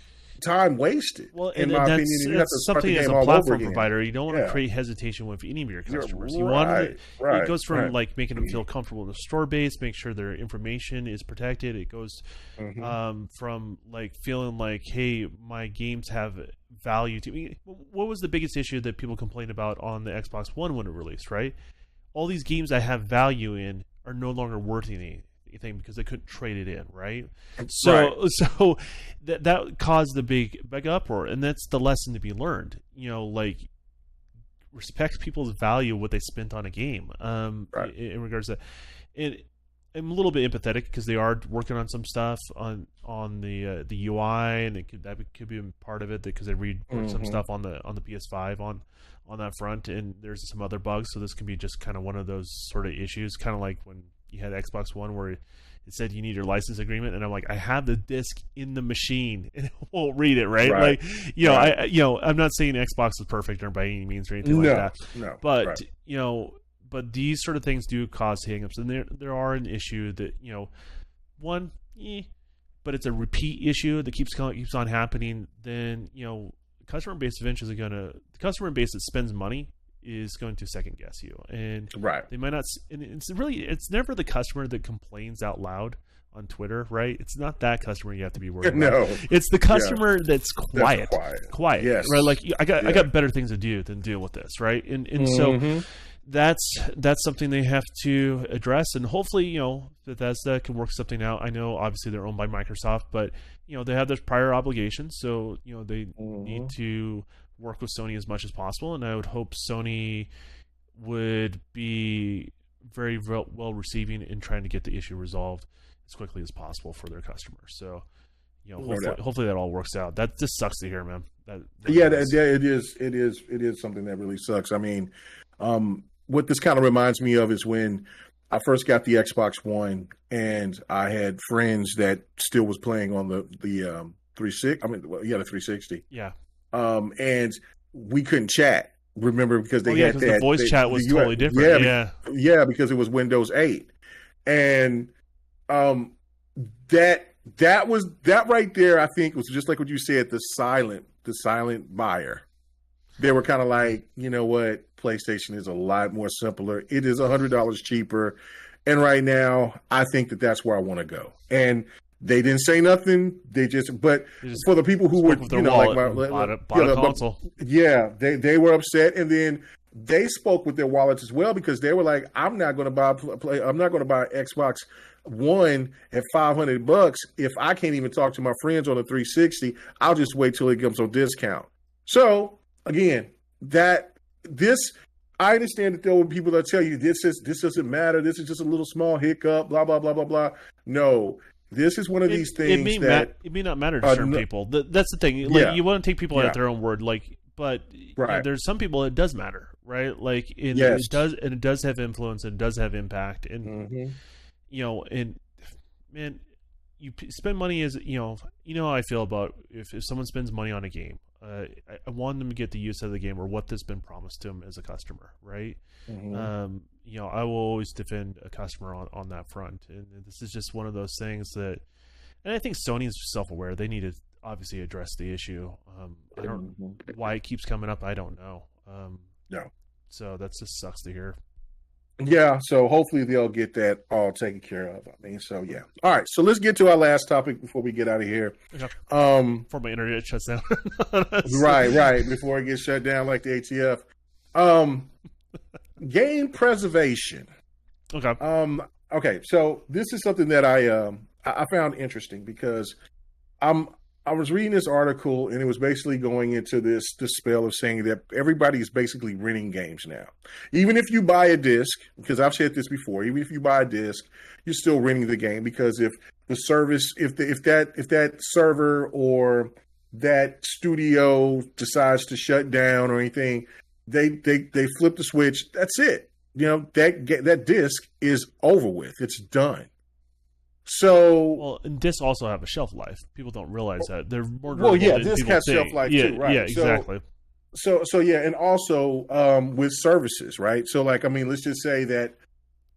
time wasted. Well, in my opinion, you have to start the something as game a all platform over again. provider, you don't want to create hesitation with any of your customers. You want it goes from like making them feel comfortable in the store base, make sure their information is protected. It goes from like feeling like, hey, my games have value to me. What was the biggest issue that people complained about on the Xbox One when it released? Right, all these games I have value in are no longer worth anything because they couldn't trade it in, right? So that caused the big uproar, and that's the lesson to be learned. Like, respect people's value, what they spent on a game. In regards to it, I'm a little bit empathetic because they are working on some stuff on the UI, and that could be a part of it because they reworked some stuff on the PS5 on that front, and there's some other bugs. So this can be just kind of one of those sort of issues, kind of like when you had Xbox One where it said you need your license agreement, and I'm like, I have the disc in the machine and it won't read it, right? Like, I'm not saying Xbox is perfect or by any means or anything like that. No. But but these sort of things do cause hangups, and there are an issue that but it's a repeat issue that keeps on happening. Then customer base eventually the customer base that spends money is going to second guess you, and they might not. And it's never the customer that complains out loud on Twitter, right? It's not that customer you have to be worried about. It's the customer that's quiet. Yes. Right. Like I got better things to do than deal with this, right? And so that's something they have to address, and hopefully Bethesda can work something out. I know obviously they're owned by Microsoft, but they have those prior obligations, so they need to work with Sony as much as possible, and I would hope Sony would be very well receiving in trying to get the issue resolved as quickly as possible for their customers. So, hopefully that all works out. That just sucks to hear, man. It is something that really sucks. I mean, what this kind of reminds me of is when I first got the Xbox One, and I had friends that still was playing on the 360. I mean, the 360. Yeah. And we couldn't chat. Remember, because they had that the voice chat was totally different. Yeah, because it was Windows 8, and that right there, I think, was just like what you said, the silent buyer. They were kind of like, you know what, PlayStation is a lot more simpler. It is $100 cheaper, and right now, I think that's where I want to go. And they didn't say nothing. But for the people who were, bought a console. They were upset, and then they spoke with their wallets as well, because they were like, I'm not going to buy Xbox One at $500 if I can't even talk to my friends on a 360. I'll just wait till it comes on discount. So again, I understand that there will be people that tell you this doesn't matter. This is just a little small hiccup. Blah blah blah blah blah. No. This is one of these things it may not matter to certain people. That's the thing. Like, you want to take people at their own word. Like, but there's some people it does matter, right? Like, it does have influence and it does have impact. And and man, you spend money as how I feel about if someone spends money on a game. I want them to get the use of the game or what has been promised to them as a customer, right? I will always defend a customer on that front, and this is just one of those things that, and I think Sony is self-aware. They need to obviously address the issue. I don't why it keeps coming up. I don't know. So that just sucks to hear. Yeah, so hopefully they'll get that all taken care of. I mean, so yeah. All right, so let's get to our last topic before we get out of here. Okay. Before my internet shuts down. Right. Before it gets shut down like the ATF. Game preservation. Okay. Okay, so this is something that I found interesting because I'm I was reading this article, and it was basically going into this spell of saying that everybody is basically renting games now. Even if you buy a disc, because I've said this before, even if you buy a disc, you're still renting the game, because if the service, if that server or that studio decides to shut down or anything, they flip the switch. That's it. That disc is over with. It's done. So, and discs also have a shelf life. People don't realize that they're more well, yeah, than disc has shelf life too, right? Yeah, exactly. So yeah, and also with services, right? So, like, I mean, let's just say that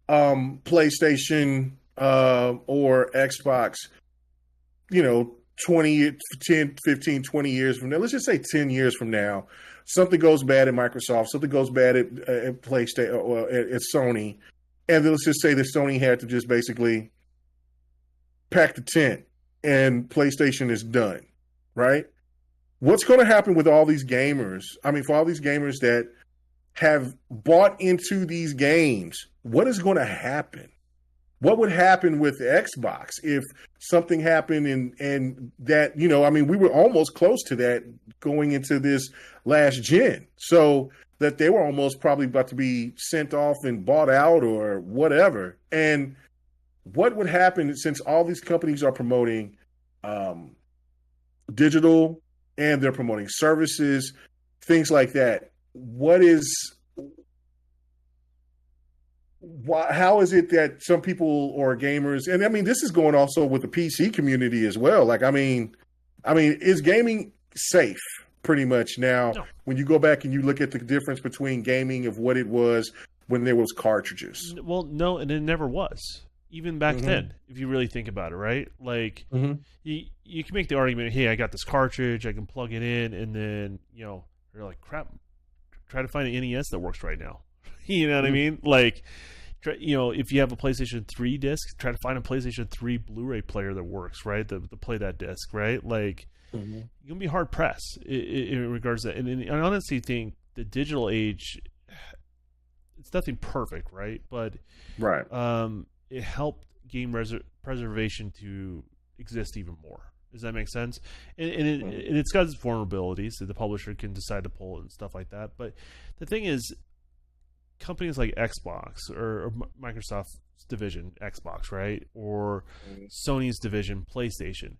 PlayStation or Xbox, 10, 15, 20 years from now, let's just say 10 years from now, something goes bad at Microsoft, something goes bad at PlayStation or at Sony, and then let's just say that Sony had to just basically pack the tent and PlayStation is done, right? What's going to happen with all these gamers? I mean, for all these gamers that have bought into these games, what is going to happen? What would happen with Xbox if something happened and that, I mean, we were almost close to that going into this last gen. So that they were almost probably about to be sent off and bought out or whatever. And what would happen since all these companies are promoting digital and they're promoting services, things like that? How is it that some people or gamers, and I mean, this is going also with the PC community as well. Like, I mean, is gaming safe pretty much now? No. When you go back and you look at the difference between gaming of what it was when there was cartridges. Well, no, and it never was. Even back then, if you really think about it, right? Like, you can make the argument, hey, I got this cartridge, I can plug it in, and then, you're like, crap, try to find an NES that works right now. You know what I mean? Like, if you have a PlayStation 3 disc, try to find a PlayStation 3 Blu-ray player that works, right? To play that disc, right? Like, you're going to be hard-pressed in regards to that. And I honestly think the digital age, it's nothing perfect, right? But right. It helped game preservation to exist even more. Does that make sense? And it's got its vulnerabilities that the publisher can decide to pull and stuff like that. But the thing is, companies like Xbox or Microsoft's division, Xbox, right? Or Sony's division, PlayStation,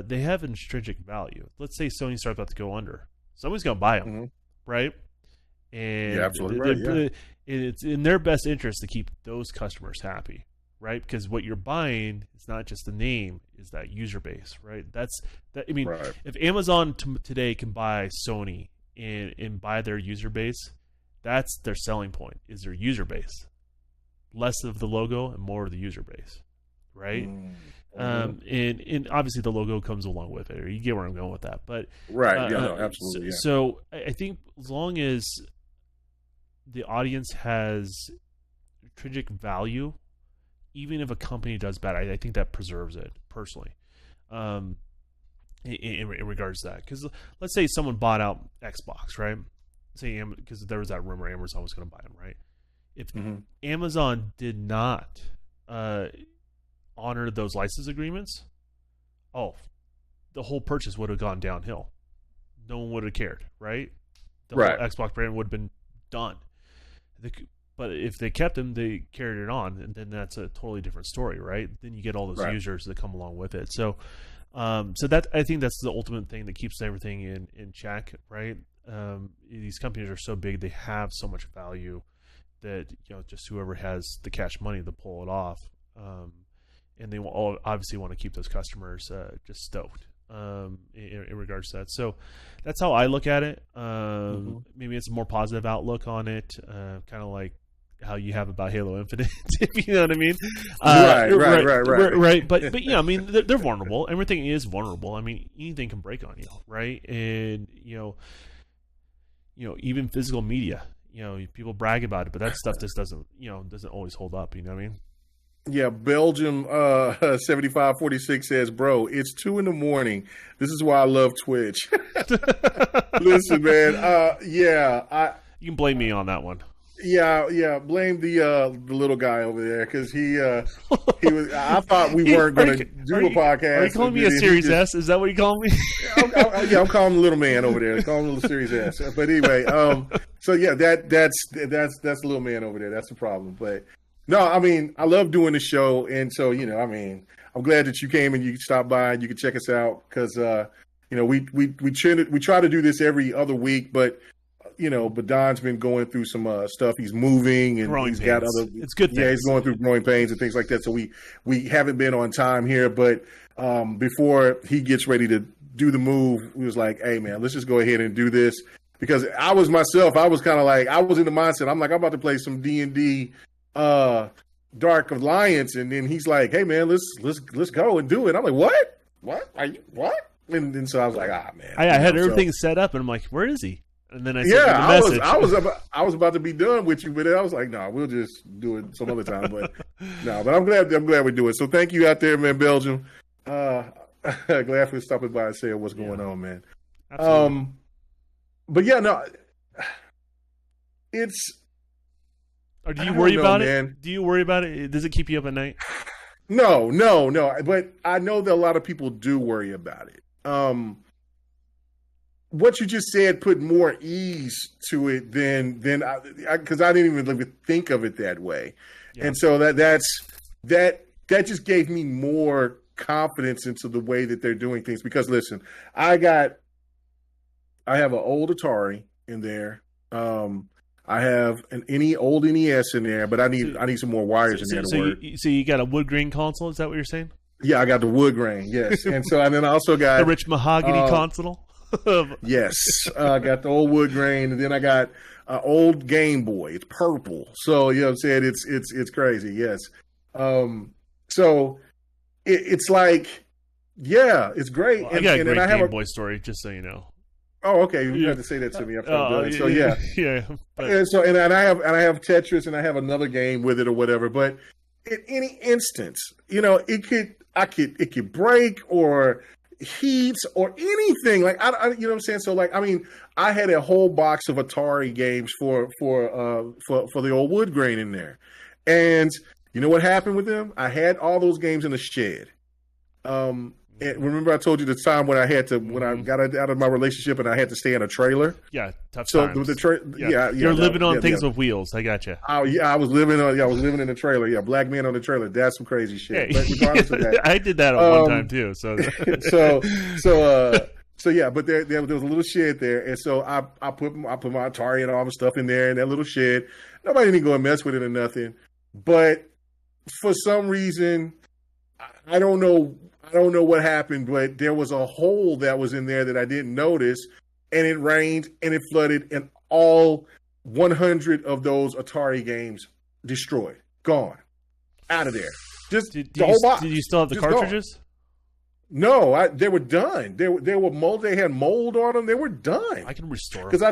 they have intrinsic value. Let's say Sony starts about to go under. Somebody's going to buy them, right? And yeah, absolutely right. Yeah. It's in their best interest to keep those customers happy, right? Because what you're buying is not just the name, is that user base, right? I mean, right. If Amazon today can buy Sony and buy their user base, that's their selling point, is their user base. Less of the logo and more of the user base, right? And obviously the logo comes along with it, or you get where I'm going with that. But right, absolutely. So I think as long as the audience has intrinsic value, even if a company does bad, I think that preserves it personally. In regards to that, because let's say someone bought out Xbox, right? Say because there was that rumor Amazon was going to buy them, right? If Amazon did not honor those license agreements, the whole purchase would have gone downhill. No one would have cared, right? The whole Xbox brand would have been done. But if they kept them, they carried it on, and then that's a totally different story, right? Then you get all those users that come along with it. So that, I think that's the ultimate thing that keeps everything in check, right? These companies are so big, they have so much value that just whoever has the cash money to pull it off, and they will obviously want to keep those customers just stoked in regards to that. So that's how I look at it. Maybe it's a more positive outlook on it, kind of like how you have about Halo Infinite, if you know what I mean. Right. But yeah, I mean, they're vulnerable. Everything is vulnerable. I mean, anything can break on you, right? And even physical media, people brag about it, but that stuff just doesn't always hold up. You know what I mean? Yeah, Belgium 7546 says, bro, it's 2 a.m. This is why I love Twitch. Listen, man. You can blame me on that one. Yeah. Blame the little guy over there because he was. I thought we weren't going to do a podcast. Are you calling me a Series S? Is that what you call me? I'm calling the little man over there. I'm calling him the Series S. But anyway, so yeah, that's the little man over there. That's the problem. But no, I mean, I love doing the show, and so I mean, I'm glad that you came and you stopped by and you could check us out because we try to do this every other week, but Don's been going through some stuff. He's moving and growing he's pains. got other. It's good. Yeah, he's going through growing pains and things like that. So we haven't been on time here, but before he gets ready to do the move, we was like, hey man, let's just go ahead and do this because I was kind of like I was in the mindset. I'm like I'm about to play some D&D. Dark Alliance, and then he's like, "Hey man, let's go and do it." I'm like, "What? What? Are you what?" And so I was like, "Ah man." I had everything set up, and I'm like, "Where is he?" And then I sent him the message. I was about to be done with you, but then I was like, "No, we'll just do it some other time." But no, but I'm glad we do it. So thank you out there, man, Belgium. Glad for stopping by and saying what's going on, man. Absolutely. But yeah, no, it's. Or do you worry about it? Man. Do you worry about it? Does it keep you up at night? No. But I know that a lot of people do worry about it. What you just said put more ease to it than because I didn't even think of it that way, and so that just gave me more confidence into the way that they're doing things. Because listen, I have an old Atari in there. I have an old NES in there, but I need some more wires in there to work. So you got a wood grain console? Is that what you're saying? Yeah, I got the wood grain. Yes, and then I also got the rich mahogany console. Yes, I got the old wood grain, and then I got an old Game Boy. It's purple, so you know what I'm saying. It's crazy. Yes, so it's like, yeah, it's great. Well, I got a great Game Boy story, just so you know. Oh, okay. You had to say that to me. So yeah. But... And I have Tetris, and I have another game with it or whatever. But in any instance, it could break or heats or anything. Like I you know what I'm saying. So like I mean, I had a whole box of Atari games for the old wood grain in there, and you know what happened with them? I had all those games in the shed. And remember, I told you the time when I got out of my relationship and I had to stay in a trailer. Yeah, tough times. You're living on things with wheels. I got you. Oh yeah, I was living in a trailer. Yeah, black man on a trailer. That's some crazy shit. But regardless of that, I did that one time too. So yeah. But there was a little shed there, and so I put my Atari and all the stuff in there in that little shed. Nobody didn't go and mess with it or nothing. But for some reason, I don't know what happened, but there was a hole that was in there that I didn't notice, and it rained and it flooded, and all 100 of those Atari games destroyed, gone, out of there. Just the whole box. Did you still have the cartridges? Gone. No, they were done. They were mold. They had mold on them. They were done. I can restore because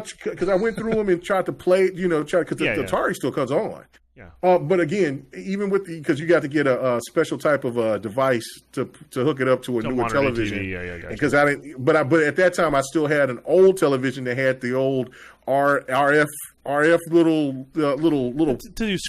I went through them and tried to play. The Atari still comes on. Yeah. But again, even with because you got to get a special type of device to hook it up to a newer television. Yeah. Because I didn't. But at that time, I still had an old television that had the old RF little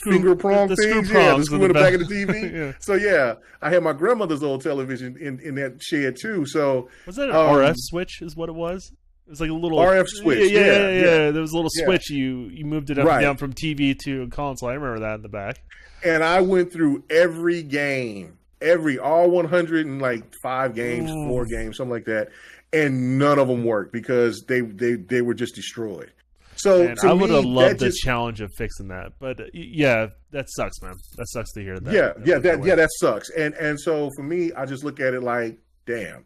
finger prong things. The screw in the back of the TV. Yeah. So yeah, I had my grandmother's old television in that shed too. So was that an RF switch? Is what it was? It was like a little RF switch. Yeah. There was a little switch. You moved it up and down from TV to a console. I remember that in the back. And I went through every game, all 105 games, 4 games, something like that, and none of them worked because they were just destroyed. So I would have loved the challenge of fixing that, but yeah, that sucks, man. That sucks to hear that. That sucks. And so for me, I just look at it like, damn.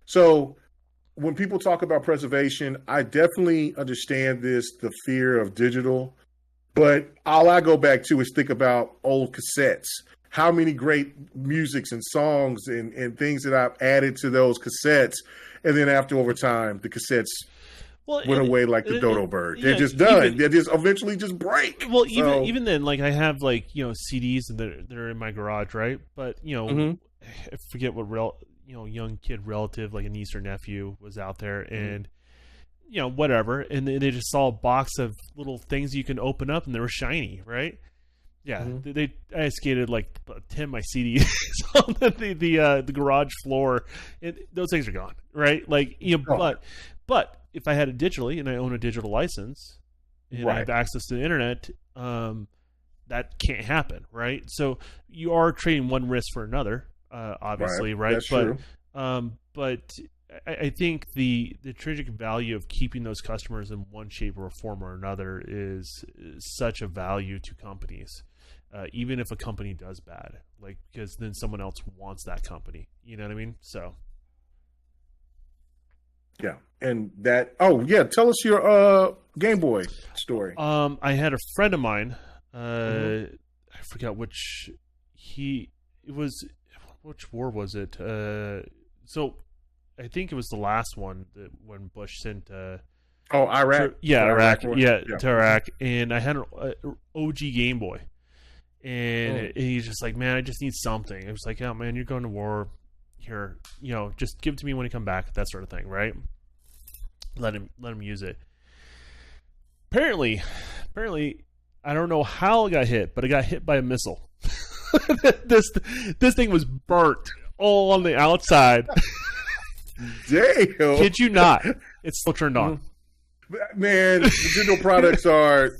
So when people talk about preservation, I definitely understand the fear of digital, but all I go back to is think about old cassettes. How many great musics and songs and things that I've added to those cassettes, and then over time, the cassettes went away like the dodo bird. They're just done. They just eventually just break. Well, even then, like I have CDs that are in my garage, right? But I forget what young kid relative, like a niece or nephew, was out there, and whatever, and they just saw a box of little things you can open up, and they were shiny, right? Yeah, I skated like 10 my CDs on the garage floor, and those things are gone, right? Like but if I had it digitally and I own a digital license and I have access to the internet, that can't happen, right? So you are trading one risk for another, obviously, right? That's true. But I think the intrinsic value of keeping those customers in one shape or form or another is such a value to companies, even if a company does bad, like, because then someone else wants that company. You know what I mean? So. Yeah, and that. Oh yeah, tell us your Game Boy story. I had a friend of mine. I forgot which war was it? So I think it was the last one when Bush sent. Iraq. Iraq. To Iraq, and I had an OG Game Boy, and he's just like, man, I just need something. It was like, oh man, you're going to war. Here, just give it to me when you come back, that sort of thing, right? Let him use it. Apparently, I don't know how it got hit, but it got hit by a missile. This thing was burnt all on the outside. Damn. Kid you not. It's still turned on. Man, digital products are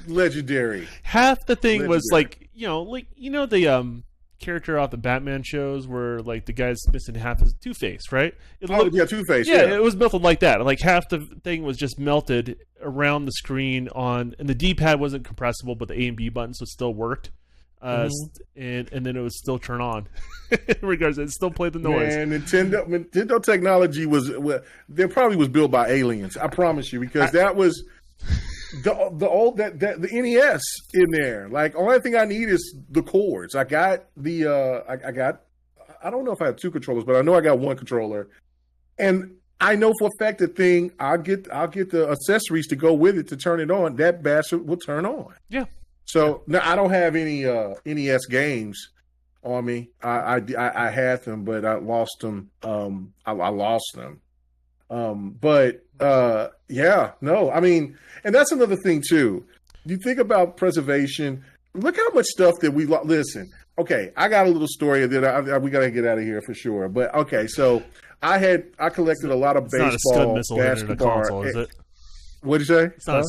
legendary. Half the thing was like the character off the Batman shows where like the guy's missing half his Two-Face, right? Two-Face. Yeah, it was melted like that. Like half the thing was just melted around the screen and the D-pad wasn't compressible, but the A and B buttons still worked. And then it would still turn on. In regards, it still played the noise. Man, Nintendo technology there probably was built by aliens. I promise you, because that was the NES in there. Like, only thing I need is the cords. I got I don't know if I have two controllers, but I know I got one controller, and I know for a fact I'll get the accessories to go with it to turn it on. That bastard will turn on. Yeah. So now I don't have any NES games on me. I had them, but I lost them. I lost them. I mean, and that's another thing too. You think about preservation. Look how much stuff that we listen. Okay, I got a little story that we got to get out of here for sure. But okay, so I collected a lot of baseball, not a Scud missile hitting a console, is it? What'd you say? It's not a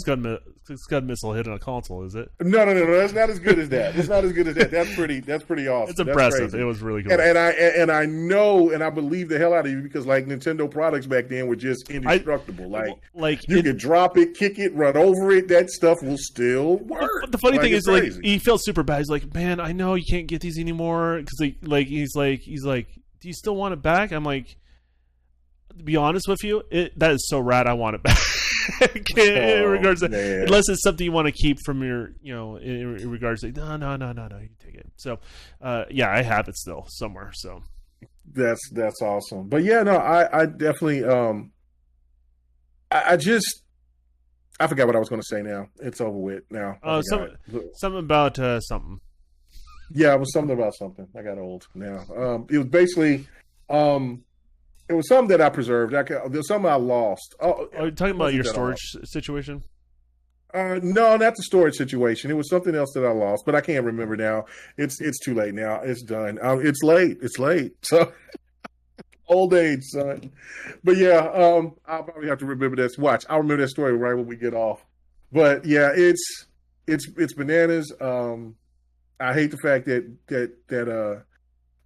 Scud missile hitting a console, is it? No. That's not as good as that. It's not as good as that. That's pretty awesome. It's impressive. It was really cool. And I know and I believe the hell out of you, because like Nintendo products back then were just indestructible. You could drop it, kick it, run over it. That stuff will still work. But the funny thing is, like, he felt super bad. He's like, man, I know you can't get these anymore, because he's like, do you still want it back? I'm like, to be honest with you, that is so rad. I want it back. In regards to, unless it's something you want to keep from your, in regards to, no, you take it. So, I have it still somewhere. So that's awesome. But yeah, no, I definitely, I forgot what I was going to say now. It's over with now. Something about something. Yeah, it was something about something. I got old now. It was basically, it was something that I preserved. There's something I lost. Oh, are you talking about your storage situation? No, not the storage situation. It was something else that I lost, but I can't remember now. It's too late now. It's done. It's late. So old age, son. But yeah, I'll probably have to remember that. Watch, I'll remember that story right when we get off. But yeah, it's bananas. I hate the fact that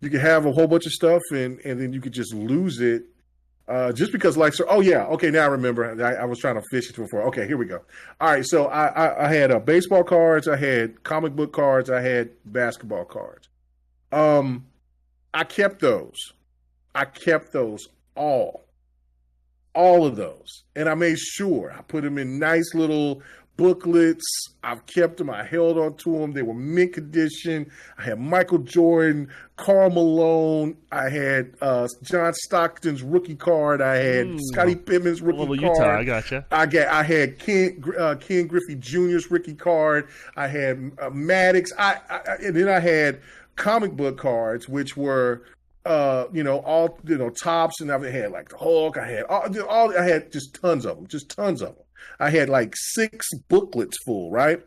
you can have a whole bunch of stuff and then you could just lose it just because, like, so. Oh yeah, okay, now I remember. I was trying to fish it before. Okay, here we go. All right, so I had baseball cards, I had comic book cards, I had basketball cards. I kept those. All of those, and I made sure I put them in nice little booklets. I've kept them. I held on to them. They were mint condition. I had Michael Jordan, Karl Malone. I had John Stockton's rookie card. I had Scottie Pippen's rookie card. Utah, I gotcha. I had Ken Griffey Jr.'s rookie card. I had Maddox. And then I had comic book cards, which were all tops, and I had like the Hulk. I had just tons of them. I had like 6 booklets full, right?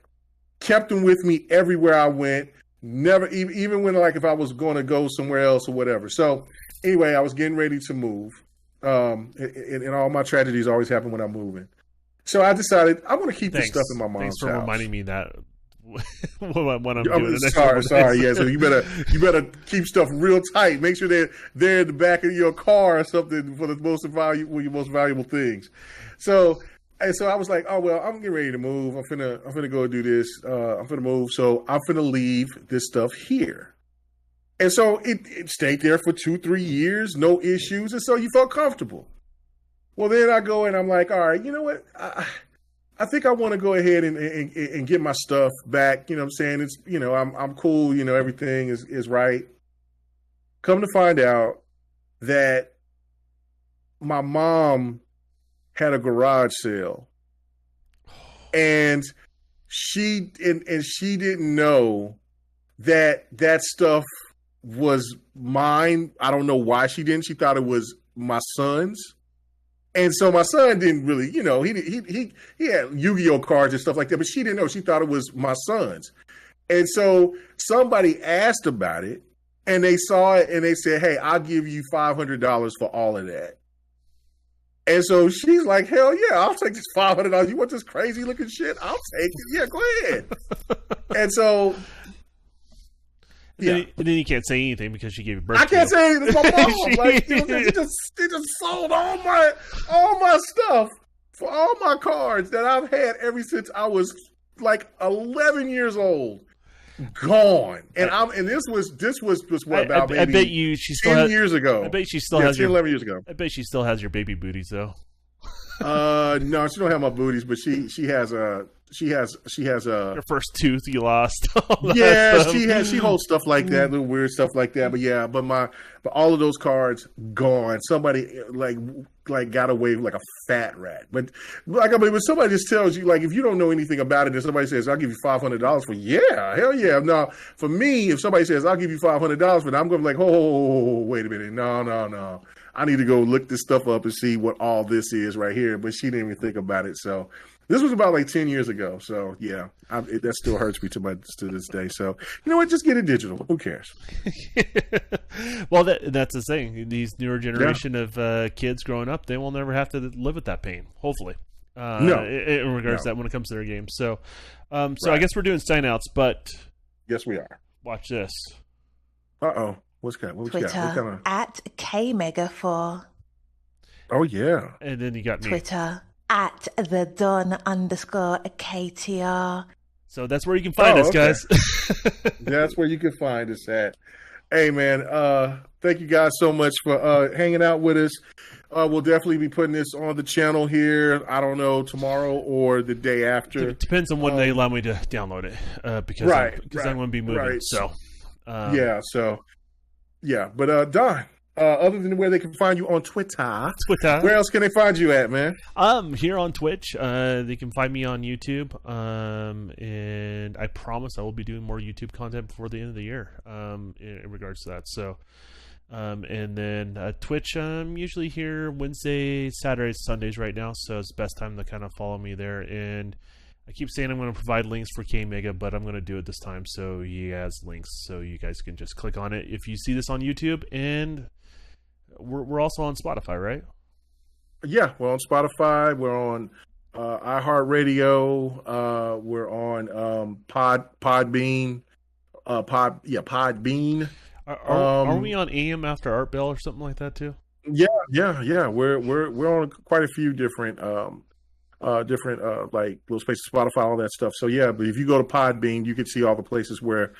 Kept them with me everywhere I went. Never, even when like if I was going to go somewhere else or whatever. So anyway, I was getting ready to move. And all my tragedies always happen when I'm moving. So I decided I'm going to keep this stuff in my mom's house. Thanks for reminding me that when I'm doing it. Sorry. Yeah, so you better keep stuff real tight. Make sure they're in the back of your car or something for the your most valuable things. So I was like, oh well, I'm getting ready to move. I'm finna go do this. I'm finna move. So I'm finna leave this stuff here. And so it stayed there for 2-3 years, no issues, and so you felt comfortable. Well, then I go and I'm like, all right, you know what? I think I want to go ahead and get my stuff back. You know what I'm saying? It's I'm cool. Everything is right. Come to find out that my mom had a garage sale, and she didn't know that stuff was mine. I don't know why she didn't. She thought it was my son's. And so my son didn't really, he had Yu-Gi-Oh cards and stuff like that, but she didn't know. She thought it was my son's. And so somebody asked about it, and they saw it, and they said, hey, I'll give you $500 for all of that. And so she's like, hell yeah, I'll take this $500. You want this crazy looking shit? I'll take it. Yeah, go ahead. And so... And then you can't say anything because she gave you birth. I can't say anything. It's my mom. Like, they just sold all my stuff for all my cards that I've had ever since I was like 11 years old. Gone. And this was what about maybe I bet you she still 10 years ago. I bet she still has 11 years ago. I bet she still has your baby booties though. No, she don't have my booties, but she has your first tooth you lost. Yeah, she holds stuff like that, little weird stuff like that. But all of those cards gone. Somebody like got away like a fat rat. But when somebody just tells you, like, if you don't know anything about it, and somebody says, "I'll give you $500 for," yeah, hell yeah. No, for me, if somebody says, "I'll give you $500 for," I'm going to be like, oh, wait a minute, no. I need to go look this stuff up and see what all this is right here. But she didn't even think about it. So this was about like 10 years ago. So yeah, that still hurts me to this day. So you know what? Just get it digital. Who cares? Well, that's the thing. These newer generation of kids growing up, they will never have to live with that pain. Hopefully, in regards to that when it comes to their games. So, right. I guess we're doing sign outs, but yes, we are. Watch this. Uh-oh. What Twitter at KMEGA4. Oh yeah. And then you got me. Twitter at @TheDon_KTR. So that's where you can find us, guys. That's where you can find us at. Hey man, thank you guys so much for hanging out with us. We'll definitely be putting this on the channel here. I don't know, tomorrow or the day after. It depends on when they allow me to download it. Because I'm going to be moving. Right. So but Don, other than where they can find you on Twitter, where else can they find you at, man? Here on Twitch. They can find me on YouTube. And I promise I will be doing more YouTube content before the end of the year in regards to that. So, and then Twitch, I'm usually here Wednesday, Saturdays, Sundays right now. So it's the best time to kind of follow me there. And I keep saying I'm going to provide links for KMEGA, but I'm going to do it this time. So he has links, so you guys can just click on it if you see this on YouTube. And we're also on Spotify, right? Yeah, we're on Spotify. We're on iHeartRadio. We're on Podbean. Podbean. Are we on AM After Art Bell or something like that too? Yeah. We're on quite a few different like little spaces, Spotify, all that stuff. So yeah, but if you go to Podbean, you can see all the places where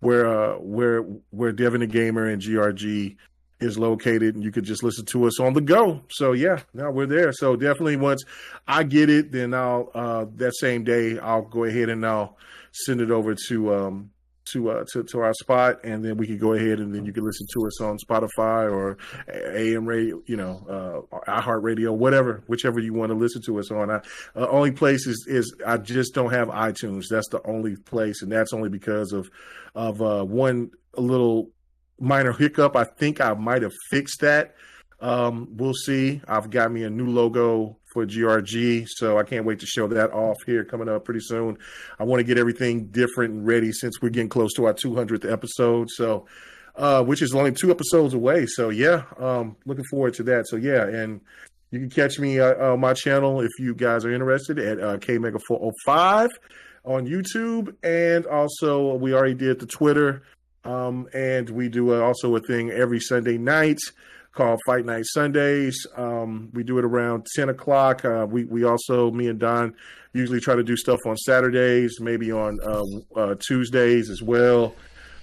Devin the Gamer and GRG is located, and you could just listen to us on the go. So yeah, now we're there. So definitely once I get it, then I'll that same day I'll go ahead and I'll send it over to our spot, and then we can go ahead and then you can listen to us on Spotify or AM radio, iHeartRadio, whichever you want to listen to us on. Only place is I just don't have iTunes. That's the only place, and that's only because of one little minor hiccup. I think I might have fixed that. We'll see. I've got me a new logo for GRG, so I can't wait to show that off here coming up pretty soon. I want to get everything different and ready since we're getting close to our 200th episode. So, which is only 2 episodes away. So yeah, looking forward to that. So yeah, and you can catch me on my channel if you guys are interested at KMEGA 405 on YouTube, and also we already did the Twitter, and we do also a thing every Sunday night called Fight Night Sundays. We do it around 10 o'clock. We also, me and Don, usually try to do stuff on Saturdays, maybe on Tuesdays as well.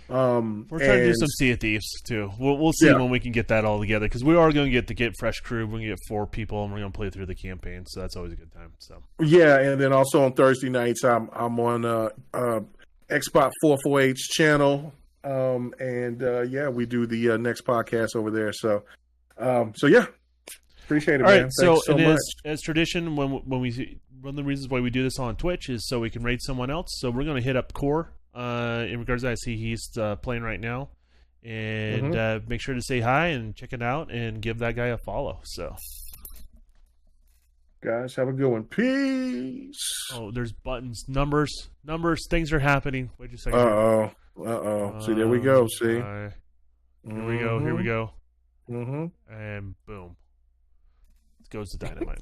We're trying to do some Sea of Thieves too. We'll see when we can get that all together, because we are going to get fresh crew. We're going to get 4 people, and we're going to play through the campaign. So that's always a good time. So yeah, and then also on Thursday nights, I'm on Xbox 448's channel, and yeah, we do the next podcast over there. So yeah, appreciate it, all man. Right, Thanks so much. As tradition, when we one of the reasons why we do this on Twitch is so we can raid someone else. So we're going to hit up Core. In regards to that, I see he's playing right now, and make sure to say hi and check it out and give that guy a follow. So, guys, have a good one. Peace. Oh, there's buttons, numbers. Things are happening. Wait just a second. See, there we go. See, here we go. Mm-hmm. And boom, it goes to dynamite.